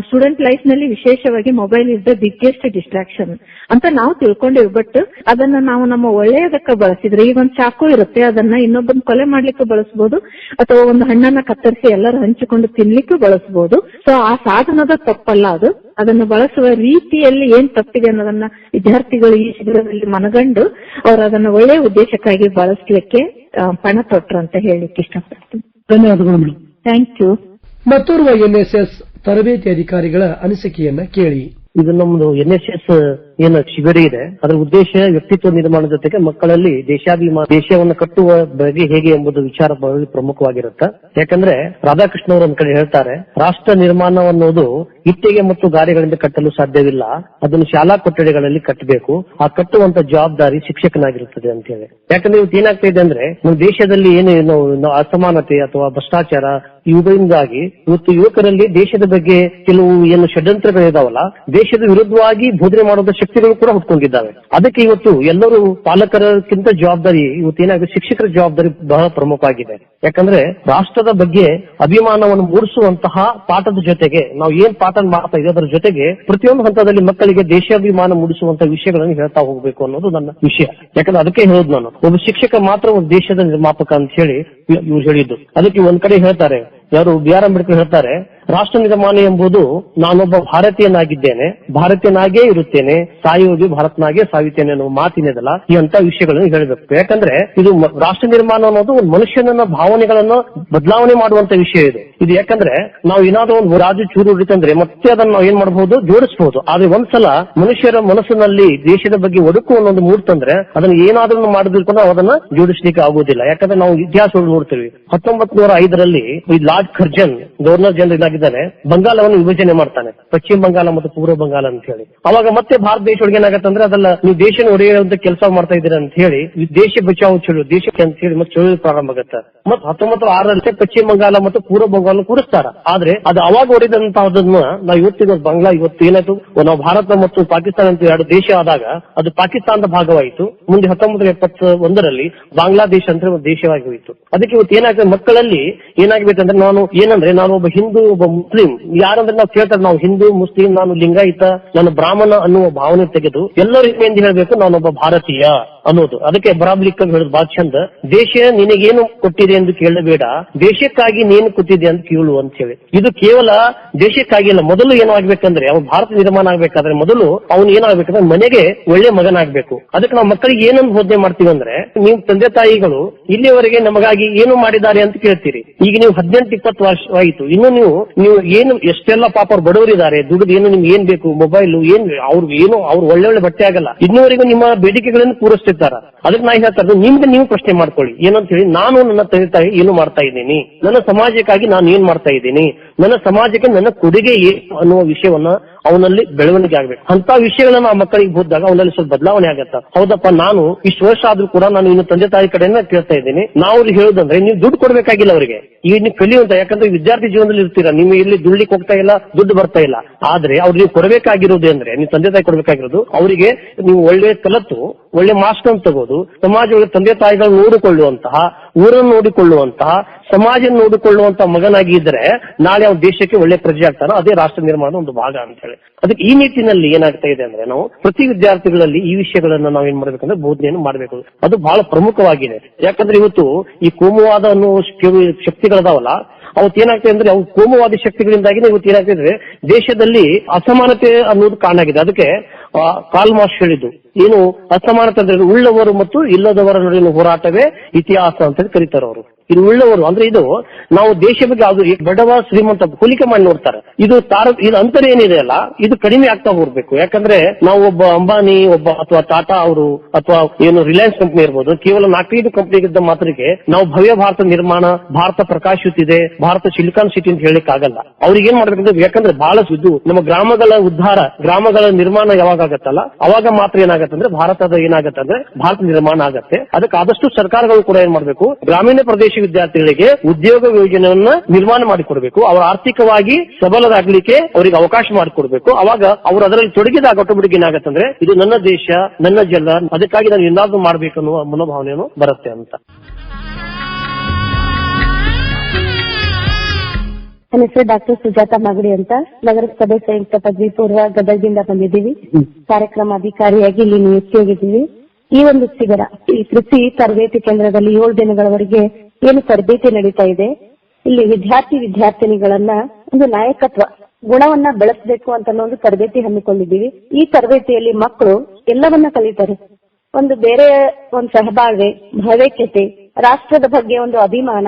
ಸ್ಟೂಡೆಂಟ್ ಲೈಫ್ ನಲ್ಲಿ ವಿಶೇಷವಾಗಿ mobile is the biggest distraction ಅಂತ ನಾವು ತಿಳ್ಕೊಂಡಿವಿ. ಬಟ್ ಅದನ್ನ ನಾವು ನಮ್ಮ ಒಳ್ಳೆಯದಕ್ಕೆ ಬಳಸಿದ್ರೆ, ಈಗ ಒಂದು ಚಾಕು ಇರುತ್ತೆ, ಅದನ್ನ ಇನ್ನೊಬ್ಬನ ಕೊಲೆ ಮಾಡ್ಲಿಕ್ಕೆ ಬಳಸಬಹುದು, ಅಥವಾ ಒಂದು ಹಣ್ಣನ್ನ ಕತ್ತರಿಸಿ ಎಲ್ಲರೂ ಹಂಚಿಕೊಂಡು ತಿನ್ಲಿಕ್ಕೂ ಬಳಸಬಹುದು. ಸೊ ಆ ಸಾಧನದ ತಪ್ಪಲ್ಲ ಅದು. ಅದನ್ನು ಬಳಸುವ ರೀತಿಯಲ್ಲಿ ಏನ್ ತಪ್ಪಿದೆ ಅನ್ನೋದನ್ನ ವಿದ್ಯಾರ್ಥಿಗಳು ಈ ಶಿಬಿರದಲ್ಲಿ ಮನಗಂಡು ಅವರು ಅದನ್ನು ಒಳ್ಳೆಯ ಉದ್ದೇಶಕ್ಕಾಗಿ ಬಳಸಲಿಕ್ಕೆ ಪಣ ತೊಟ್ರು ಅಂತ ಹೇಳಲಿಕ್ಕೆ ಇಷ್ಟಪಡ್ತೀನಿ. ಧನ್ಯವಾದಗಳು ಮೇಡಮ್. Thank you. ಮತ್ತೋರ್ವ ಎನ್ಎಸ್ಎಸ್ ತರಬೇತಿ ಅಧಿಕಾರಿಗಳ ಅನಿಸಿಕೆಯನ್ನ ಕೇಳಿ. ಇದು ನಮ್ದು ಎನ್ಎಸ್ಎಸ್ ಏನು ಶಿಬಿರ ಇದೆ, ಅದರ ಉದ್ದೇಶ ವ್ಯಕ್ತಿತ್ವ ನಿರ್ಮಾಣದ ಜೊತೆಗೆ ಮಕ್ಕಳಲ್ಲಿ ದೇಶವನ್ನು ಕಟ್ಟುವ ಬಗ್ಗೆ ಹೇಗೆ ಎಂಬುದು ವಿಚಾರ ಪ್ರಮುಖವಾಗಿರುತ್ತೆ. ಯಾಕಂದ್ರೆ ರಾಧಾಕೃಷ್ಣ ಅವರು ಒಂದ್ ಕಡೆ ಹೇಳ್ತಾರೆ, ರಾಷ್ಟ್ರ ನಿರ್ಮಾಣ ಅನ್ನೋದು ಇಟ್ಟಿಗೆ ಮತ್ತು ಗಾರೆಗಳಿಂದ ಕಟ್ಟಲು ಸಾಧ್ಯವಿಲ್ಲ, ಅದನ್ನು ಶಾಲಾ ಕೊಠಡಿಗಳಲ್ಲಿ ಕಟ್ಟಬೇಕು. ಆ ಕಟ್ಟುವಂತ ಜವಾಬ್ದಾರಿ ಶಿಕ್ಷಕನಾಗಿರುತ್ತದೆ ಅಂತ ಹೇಳಿ. ಯಾಕಂದ್ರೆ ಇವತ್ತು ಏನಾಗ್ತಾ ಇದೆ ಅಂದ್ರೆ, ನಮ್ಮ ದೇಶದಲ್ಲಿ ಏನು ಅಸಮಾನತೆ ಅಥವಾ ಭ್ರಷ್ಟಾಚಾರ ಇವುಗಳಿಂದಾಗಿ ಇವತ್ತು ಯುವಕರಲ್ಲಿ ದೇಶದ ಬಗ್ಗೆ ಕೆಲವು ಏನು ಷಡ್ಯಂತ್ರಗಳಿದಾವಲ್ಲ, ದೇಶದ ವಿರುದ್ಧವಾಗಿ ಬೋಧನೆ ಮಾಡುವ ಶಕ್ತಿಗಳು ಕೂಡ ಹುಟ್ಕೊಂಡಿದ್ದಾವೆ. ಅದಕ್ಕೆ ಇವತ್ತು ಎಲ್ಲರೂ ಪಾಲಕರಕ್ಕಿಂತ ಜವಾಬ್ದಾರಿ ಇವತ್ತು ಏನಾಗಿದೆ, ಶಿಕ್ಷಕರ ಜವಾಬ್ದಾರಿ ಬಹಳ ಪ್ರಮುಖವಾಗಿದೆ. ಯಾಕಂದ್ರೆ ರಾಷ್ಟ್ರದ ಬಗ್ಗೆ ಅಭಿಮಾನವನ್ನು ಮೂಡಿಸುವಂತಹ ಪಾಠದ ಜೊತೆಗೆ ನಾವು ಏನ್ ಪಾಠ ಮಾಡ್ತಾ ಇದೀವಿ ಅದರ ಜೊತೆಗೆ ಪ್ರತಿಯೊಂದು ಹಂತದಲ್ಲಿ ಮಕ್ಕಳಿಗೆ ದೇಶಾಭಿಮಾನ ಮೂಡಿಸುವಂತಹ ವಿಷಯಗಳನ್ನು ಹೇಳ್ತಾ ಹೋಗ್ಬೇಕು ಅನ್ನೋದು ನನ್ನ ವಿಷಯ. ಯಾಕಂದ್ರೆ ಅದಕ್ಕೆ ಹೇಳೋದು ನಾನು, ಒಬ್ಬ ಶಿಕ್ಷಕ ಮಾತ್ರ ಒಂದು ದೇಶದ ನಿರ್ಮಾಪಕ ಅಂತ ಹೇಳಿ ಇವ್ರು ಹೇಳಿದ್ದು. ಅದಕ್ಕೆ ಒಂದ್ ಕಡೆ ಹೇಳ್ತಾರೆ, ಯಾರು ಬಿ.ಆರ್. ಅಂಬೇಡ್ಕರ್ ಹೇಳ್ತಾರೆ, ರಾಷ್ಟ್ರ ನಿರ್ಮಾಣ ಎಂಬುದು ನಾನೊಬ್ಬ ಭಾರತೀಯನಾಗಿದ್ದೇನೆ, ಭಾರತೀಯನಾಗೇ ಇರುತ್ತೇನೆ, ಸಾಯುವುದು ಭಾರತನಾಗೇ ಸಾಯುತ್ತೇನೆ ಅನ್ನೋ ಮಾತಿನದಲ್ಲ, ಈ ಅಂತ ವಿಷಯಗಳನ್ನು ಹೇಳಬೇಕು. ಯಾಕಂದ್ರೆ ಇದು ರಾಷ್ಟ್ರ ನಿರ್ಮಾಣ ಅನ್ನೋದು ಒಂದು ಮನುಷ್ಯನ ಭಾವನೆಗಳನ್ನ ಬದಲಾವಣೆ ಮಾಡುವಂತ ವಿಷಯ ಇದೆ. ಇದು ಯಾಕಂದ್ರೆ ನಾವು ಏನಾದ್ರೂ ಒಂದು ರಾಜ್ಯ ಚೂರು ಹೊಡಿತಂದ್ರೆ ಮತ್ತೆ ಅದನ್ನ ನಾವು ಏನ್ ಮಾಡಬಹುದು, ಜೋಡಿಸಬಹುದು. ಆದ್ರೆ ಒಂದ್ಸಲ ಮನುಷ್ಯರ ಮನಸ್ಸಿನಲ್ಲಿ ದೇಶದ ಬಗ್ಗೆ ಒಡಕು ಅನ್ನೋದು ಮೂಡ್ತಂದ್ರೆ ಅದನ್ನ ಏನಾದ್ರೂ ಮಾಡಿದ್ರು ಅದನ್ನ ಜೋಡಿಸ್ಲಿಕ್ಕೆ ಆಗುವುದಿಲ್ಲ. ಯಾಕಂದ್ರೆ ನಾವು ಇತಿಹಾಸಗಳು ನೋಡ್ತೀವಿ. 1905ರಲ್ಲಿ ಲಾರ್ಡ್ ಕರ್ಜನ್ ಗವರ್ನರ್ ಜನರಲ್ ಆಗಿದ್ದಾರೆ, ಬಂಗಾಲವನ್ನು ವಿಭಜನೆ ಮಾಡ್ತಾನೆ, ಪಶ್ಚಿಮ ಬಂಗಾಳ ಮತ್ತು ಪೂರ್ವ ಬಂಗಾಳ ಅಂತ ಹೇಳಿ. ಅವಾಗ ಮತ್ತೆ ಭಾರತ ದೇಶ ಒಳಗೆ ಏನಾಗತ್ತಂದ್ರೆ, ಅದೆಲ್ಲ ನೀವು ದೇಶ ಒಡೆಯುವಂತ ಕೆಲಸ ಮಾಡ್ತಾ ಇದ್ದೀರಾ ಅಂತ ಹೇಳಿ ದೇಶ ಬಚಾವ್ ಚಳುವಳಿ, ದೇಶಕ್ಕೆ ಅಂತ ಹೇಳಿ ಮತ್ತೆ ಚಳುವಳಿ ಪ್ರಾರಂಭ ಆಗುತ್ತೆ. ಮತ್ತೆ 1906ರಲ್ಲಿ ಪಶ್ಚಿಮ ಬಂಗಾಳ ಮತ್ತು ಪೂರ್ವ ಬಂಗಾಳ ಕೂಡಿಸ್ತಾರ. ಆದ್ರೆ ಅದು ಅವಾಗ ಹೊಡೆದಂತಹದನ್ನ ನಾವು ಇವತ್ತಿನ ಬಾಂಗ್ಲಾ ಇವತ್ತು ಏನಾಯ್ತು, ನಾವು ಭಾರತ ಮತ್ತು ಪಾಕಿಸ್ತಾನ ಅಂತ ಎರಡು ದೇಶ ಆದಾಗ ಅದು ಪಾಕಿಸ್ತಾನದ ಭಾಗವಾಯಿತು. ಮುಂದೆ 1971ರಲ್ಲಿ ಬಾಂಗ್ಲಾದೇಶ ಅಂತ ಒಂದು ದೇಶವಾಗಿ ಹೋಯಿತು. ಅದಕ್ಕೆ ಇವತ್ತು ಏನಾಗ್ತದೆ, ಮಕ್ಕಳಲ್ಲಿ ಏನಾಗಬೇಕಂದ್ರೆ, ನಾನು ಒಬ್ಬ ಹಿಂದೂ, ಒಬ್ಬ ಮುಸ್ಲಿಂ, ಯಾರಂದ್ರೆ ನಾವು ಕೇಳ್ತಾರೆ, ನಾವು ಹಿಂದೂ, ಮುಸ್ಲಿಂ, ನಾನು ಲಿಂಗಾಯತ, ನಾನು ಬ್ರಾಹ್ಮಣ ಅನ್ನುವ ಭಾವನೆ ತೆಗೆದು ಎಲ್ಲರೂ ಎಂದು ಹೇಳಬೇಕು, ನಾನೊಬ್ಬ ಭಾರತೀಯ ಅನ್ನೋದು. ಅದಕ್ಕೆ ಬರಾಬ್ಲಿಕ್ ಹೇಳೋದು ಬಹಳ ಚಂದ, ದೇಶ ನಿನಗೇನು ಕೊಟ್ಟಿದೆ ಎಂದು ಕೇಳಬೇಡ, ದೇಶಕ್ಕಾಗಿ ನೀನು ಕೊಟ್ಟಿದೆ ಅಂತ ಕೇಳು ಅಂತ ಹೇಳಿ. ಇದು ಕೇವಲ ದೇಶಕ್ಕಾಗಿ ಅಲ್ಲ, ಮೊದಲು ಏನಾಗ್ಬೇಕಂದ್ರೆ ಅವನು ಭಾರತ ನಿರ್ಮಾಣ ಆಗ್ಬೇಕಾದ್ರೆ ಮೊದಲು ಅವನು ಏನಾಗ್ಬೇಕಂದ್ರೆ ಮನೆಗೆ ಒಳ್ಳೆ ಮಗನಾಗ್ಬೇಕು. ಅದಕ್ಕೆ ನಾವು ಮಕ್ಕಳಿಗೆ ಏನೊಂದು ಬೋಧನೆ ಮಾಡ್ತೀವಿ ಅಂದ್ರೆ, ನೀವು ತಂದೆ ತಾಯಿಗಳು ಇಲ್ಲಿಯವರೆಗೆ ನಮಗಾಗಿ ಏನು ಮಾಡಿದ್ದಾರೆ ಅಂತ ಕೇಳ್ತೀರಿ. ಈಗ ನೀವು 18-20 ವರ್ಷ ಆಯಿತು, ಇನ್ನು ನೀವು ಏನು ಎಷ್ಟೆಲ್ಲ ಪಾಪ ಅವ್ರು ಬಡವರಿದ್ದಾರೆ, ದುಡ್ಡು ಏನು ನಿಮ್ಗೆ ಏನ್ ಬೇಕು, ಮೊಬೈಲ್ ಅವ್ರು ಒಳ್ಳೆ ಬಟ್ಟೆ ಆಗಲ್ಲ, ಇನ್ನೂವರೆಗೂ ನಿಮ್ಮ ಬೇಡಿಕೆಗಳನ್ನು ಪೂರೈಸ್ತಿರ್ತಾರ. ಅದಕ್ಕೆ ನಾ ಹೇಳ್ತಾರೆ, ನಿಮ್ಗೆ ನೀವು ಪ್ರಶ್ನೆ ಮಾಡ್ಕೊಳ್ಳಿ ಏನಂತ ಹೇಳಿ, ನಾನು ನನ್ನ ತಂದೆ ತಾಯಿ ಏನು ಮಾಡ್ತಾ ಇದ್ದೀನಿ, ನನ್ನ ಸಮಾಜಕ್ಕಾಗಿ ನಾನು ಏನ್ ಮಾಡ್ತಾ ಇದ್ದೀನಿ, ನನ್ನ ಸಮಾಜಕ್ಕೆ ನನ್ನ ಕೊಡುಗೆ ಏನು ಅನ್ನುವ ವಿಷಯವನ್ನ ಅವನಲ್ಲಿ ಬೆಳವಣಿಗೆ ಆಗ್ಬೇಕು. ಅಂತ ವಿಷಯಗಳನ್ನ ಆ ಮಕ್ಕಳಿಗೆ ಬೋದಾಗ ಅವನಲ್ಲಿ ಸ್ವಲ್ಪ ಬದಲಾವಣೆ ಆಗತ್ತ. ಹೌದಪ್ಪ, ನಾನು ಇಷ್ಟು ವರ್ಷ ಆದ್ರೂ ಕೂಡ ನಾನು ಇನ್ನು ತಂದೆ ತಾಯಿ ಕಡೆಯಿಂದ ಕೇಳ್ತಾ ಇದ್ದೀನಿ. ನಾವು ಅವ್ರಿಗೆ ಹೇಳುದಂದ್ರೆ ನೀವು ದುಡ್ಡು ಕೊಡ್ಬೇಕಾಗಿಲ್ಲ ಅವರಿಗೆ, ಈಗ ನೀವು ಕಲಿಯುವಂತ, ಯಾಕಂದ್ರೆ ವಿದ್ಯಾರ್ಥಿ ಜೀವನದಲ್ಲಿ ಇರ್ತೀರಾ, ನೀವು ಇಲ್ಲಿ ದುಡ್ಲಿಕ್ಕೆ ಹೋಗ್ತಾ ಇಲ್ಲ, ದುಡ್ಡು ಬರ್ತಾ ಇಲ್ಲ. ಆದ್ರೆ ಅವ್ರಿಗೆ ನೀವು ಕೊಡಬೇಕಾಗಿರೋದು ಅಂದ್ರೆ, ನೀವು ತಂದೆ ತಾಯಿ ಕೊಡಬೇಕಾಗಿರೋದು ಅವರಿಗೆ ನೀವು ಒಳ್ಳೆ ಕಲತು ಒಳ್ಳೆ ಮಾಸ್ಕ್ ಅನ್ನು ತಗೋದು, ಸಮಾಜದಲ್ಲಿ ತಂದೆ ತಾಯಿಗಳು ನೋಡಿಕೊಳ್ಳುವಂತಹ, ಊರನ್ನು ನೋಡಿಕೊಳ್ಳುವಂತಹ, ಸಮಾಜ ನೋಡಿಕೊಳ್ಳುವಂತಹ ಮಗನಾಗಿ ಇದ್ರೆ ನಾಳೆ ಅವ್ನ ದೇಶಕ್ಕೆ ಒಳ್ಳೆ ಪ್ರಜೆ ಆಗ್ತಾನೋ ಅದೇ ರಾಷ್ಟ್ರ ನಿರ್ಮಾಣದ ಒಂದು ಭಾಗ ಅಂತ ಹೇಳಿ. ಅದಕ್ಕೆ ಈ ನಿಟ್ಟಿನಲ್ಲಿ ಏನಾಗ್ತಾ ಇದೆ ಅಂದ್ರೆ, ನಾವು ಪ್ರತಿ ವಿದ್ಯಾರ್ಥಿಗಳಲ್ಲಿ ಈ ವಿಷಯಗಳನ್ನ ನಾವು ಏನ್ ಮಾಡ್ಬೇಕಂದ್ರೆ ಬೋಧನೆಯನ್ನು ಮಾಡಬೇಕು. ಅದು ಬಹಳ ಪ್ರಮುಖವಾಗಿದೆ. ಯಾಕಂದ್ರೆ ಇವತ್ತು ಈ ಕೋಮುವಾದ ಅನ್ನೋ ಶಕ್ತಿಗಳದಾವಲ್ಲ, ಅವತ್ತು ಏನಾಗ್ತದೆ ಅಂದ್ರೆ ಅವು ಕೋಮುವಾದಿ ಶಕ್ತಿಗಳಿಂದಾಗಿ ಇವತ್ತು ಏನಾಗ್ತಿದ್ರೆ ದೇಶದಲ್ಲಿ ಅಸಮಾನತೆ ಅನ್ನೋದು ಕಾರಣಾಗಿದೆ. ಅದಕ್ಕೆ ಕಾರ್ಲ್ ಮಾರ್ಕ್ಸ್ ಹೇಳಿದ್ದು ಏನು, ಅಸಮಾನತೆ ಅಂದ್ರೆ ಉಳ್ಳವರು ಮತ್ತು ಇಲ್ಲದವರ ನಡುವಿನ ಹೋರಾಟವೇ ಇತಿಹಾಸ ಅಂತ ಕರೀತಾರೆ ಅವರು. ಇದು ಉಳ್ಳವರು ಅಂದ್ರೆ ಇದು ನಾವು ದೇಶ ಬಗ್ಗೆ ಅದು ಬಡವ ಶ್ರೀಮಂತ ಹೋಲಿಕೆ ಮಾಡಿ ನೋಡ್ತಾರೆ. ಇದು ಅಂತರ ಏನಿದೆ ಅಲ್ಲ, ಇದು ಕಡಿಮೆ ಆಗ್ತಾ ಹೋಗ್ಬೇಕು. ಯಾಕಂದ್ರೆ ನಾವು ಒಬ್ಬ ಅಂಬಾನಿ, ಒಬ್ಬ ಅಥವಾ ಟಾಟಾ ಅವರು ಅಥವಾ ಏನು ರಿಲಯನ್ಸ್ ಕಂಪನಿ ಇರ್ಬೋದು, ಕೇವಲ 4-5 ಕಂಪನಿಗಿದ್ದ ಮಾತ್ರಕ್ಕೆ ನಾವು ಭವ್ಯ ಭಾರತ ನಿರ್ಮಾಣ, ಭಾರತ ಪ್ರಕಾಶಿಸುತ್ತಿದೆ, ಭಾರತ ಸಿಲಿಕಾನ್ ಸಿಟಿ ಅಂತ ಹೇಳಿಕ್ ಆಗಲ್ಲ. ಅವ್ರಿಗೆ ಏನ್ ಮಾಡ್ಬೇಕಂದ್ರೆ, ಯಾಕಂದ್ರೆ ಬಹಳ ಇದು ನಮ್ಮ ಗ್ರಾಮಗಳ ಉದ್ಧಾರ, ಗ್ರಾಮಗಳ ನಿರ್ಮಾಣ ಯಾವಾಗ ಆಗತ್ತಲ್ಲ ಅವಾಗ ಮಾತ್ರ ಏನಾಗತ್ತಂದ್ರೆ ಭಾರತದ ಏನಾಗತ್ತಂದ್ರೆ ಭಾರತ ನಿರ್ಮಾಣ ಆಗತ್ತೆ. ಅದಕ್ಕೆ ಆದಷ್ಟು ಸರ್ಕಾರಗಳು ಕೂಡ ಏನ್ ಮಾಡ್ಬೇಕು, ಗ್ರಾಮೀಣ ಪ್ರದೇಶ ವಿದ್ಯಾರ್ಥಿಗಳಿಗೆ ಉದ್ಯೋಗ ಯೋಜನೆಯನ್ನ ನಿರ್ಮಾಣ ಮಾಡಿಕೊಡ್ಬೇಕು. ಅವರ ಆರ್ಥಿಕವಾಗಿ ಸಬಲರಾಗ್ಲಿಕ್ಕೆ ಅವರಿಗೆ ಅವಕಾಶ ಮಾಡಿಕೊಡ್ಬೇಕು. ಅವಾಗ ಅವರು ಅದರಲ್ಲಿ ತೊಡಗಿದಾಗ ಆಟೋಮೆಟಿಕ್ ಏನಾಗತ್ತಂದ್ರೆ ಇದು ನನ್ನ ದೇಶ, ನನ್ನ ಜಲ, ಅದಕ್ಕಾಗಿ ನಾನು ಏನಾದ್ರೂ ಮಾಡ್ಬೇಕು ಅನ್ನುವ ಮನೋಭಾವನೆಯನ್ನು ಬರುತ್ತೆ ಅಂತ. ನನ್ನ ಹೆಸರು ಡಾಕ್ಟರ್ ಸುಜಾತಾ ಮಾಗಡಿ ಅಂತ, ನಗರಸಭೆ ಸಂಯುಕ್ತ ಪದವಿ ಪೂರ್ವ ಗದಗದಿಂದ ಬಂದಿದ್ದೀವಿ. ಕಾರ್ಯಕ್ರಮ ಅಧಿಕಾರಿಯಾಗಿ ಇಲ್ಲಿ ನಿಯುಕ್ತಿಯಾಗಿದ್ದೀವಿ. ಈ ಒಂದು ಶಿಬಿರ, ಈ ಕೃಷಿ ತರಬೇತಿ ಕೇಂದ್ರದಲ್ಲಿ 7 ದಿನಗಳವರೆಗೆ ಏನು ತರಬೇತಿ ನಡೀತಾ ಇದೆ, ಇಲ್ಲಿ ವಿದ್ಯಾರ್ಥಿನಿಗಳನ್ನ ಒಂದು ನಾಯಕತ್ವ ಗುಣವನ್ನ ಬೆಳೆಸಬೇಕು ಅಂತ ಒಂದು ತರಬೇತಿ ಹಮ್ಮಿಕೊಂಡಿದ್ದೀವಿ. ಈ ತರಬೇತಿಯಲ್ಲಿ ಮಕ್ಕಳು ಎಲ್ಲವನ್ನ ಕಲಿತಾರೆ. ಒಂದು ಸಹಬಾಳ್ವೆ, ಭಾವೈಕ್ಯತೆ, ರಾಷ್ಟ್ರದ ಬಗ್ಗೆ ಒಂದು ಅಭಿಮಾನ,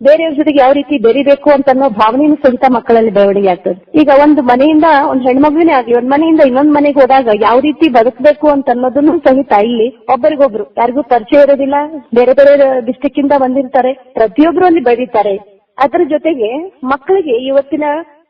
ಬೇರೆಯವ್ರ ಜೊತೆಗೆ ಯಾವ ರೀತಿ ಬೆರಿಬೇಕು ಅಂತ ಅನ್ನೋ ಭಾವನೆಯೂ ಸಹಿತ ಮಕ್ಕಳಲ್ಲಿ ಬೆಳವಣಿಗೆ ಆಗ್ತದೆ. ಈಗ ಒಂದು ಮನೆಯಿಂದ ಒಂದು ಹೆಣ್ಮಗುವಿನೇ ಆಗ್ಲಿ, ಒಂದ್ ಮನೆಯಿಂದ ಇನ್ನೊಂದ್ ಮನೆಗೆ ಹೋದಾಗ ಯಾವ ರೀತಿ ಬದುಕಬೇಕು ಅಂತ ಅನ್ನೋದನ್ನು ಸಹಿತ ಇಲ್ಲಿ ಒಬ್ಬರಿಗೊಬ್ರು ಯಾರಿಗೂ ಪರಿಚಯ ಇರೋದಿಲ್ಲ, ಬೇರೆ ಬೇರೆ ಡಿಸ್ಟ್ರಿಕ್ಟ್ ಇಂದ ಬಂದಿರ್ತಾರೆ, ಪ್ರತಿಯೊಬ್ರು ಅಲ್ಲಿ ಬೆಳೀತಾರೆ. ಅದರ ಜೊತೆಗೆ ಮಕ್ಕಳಿಗೆ ಇವತ್ತಿನ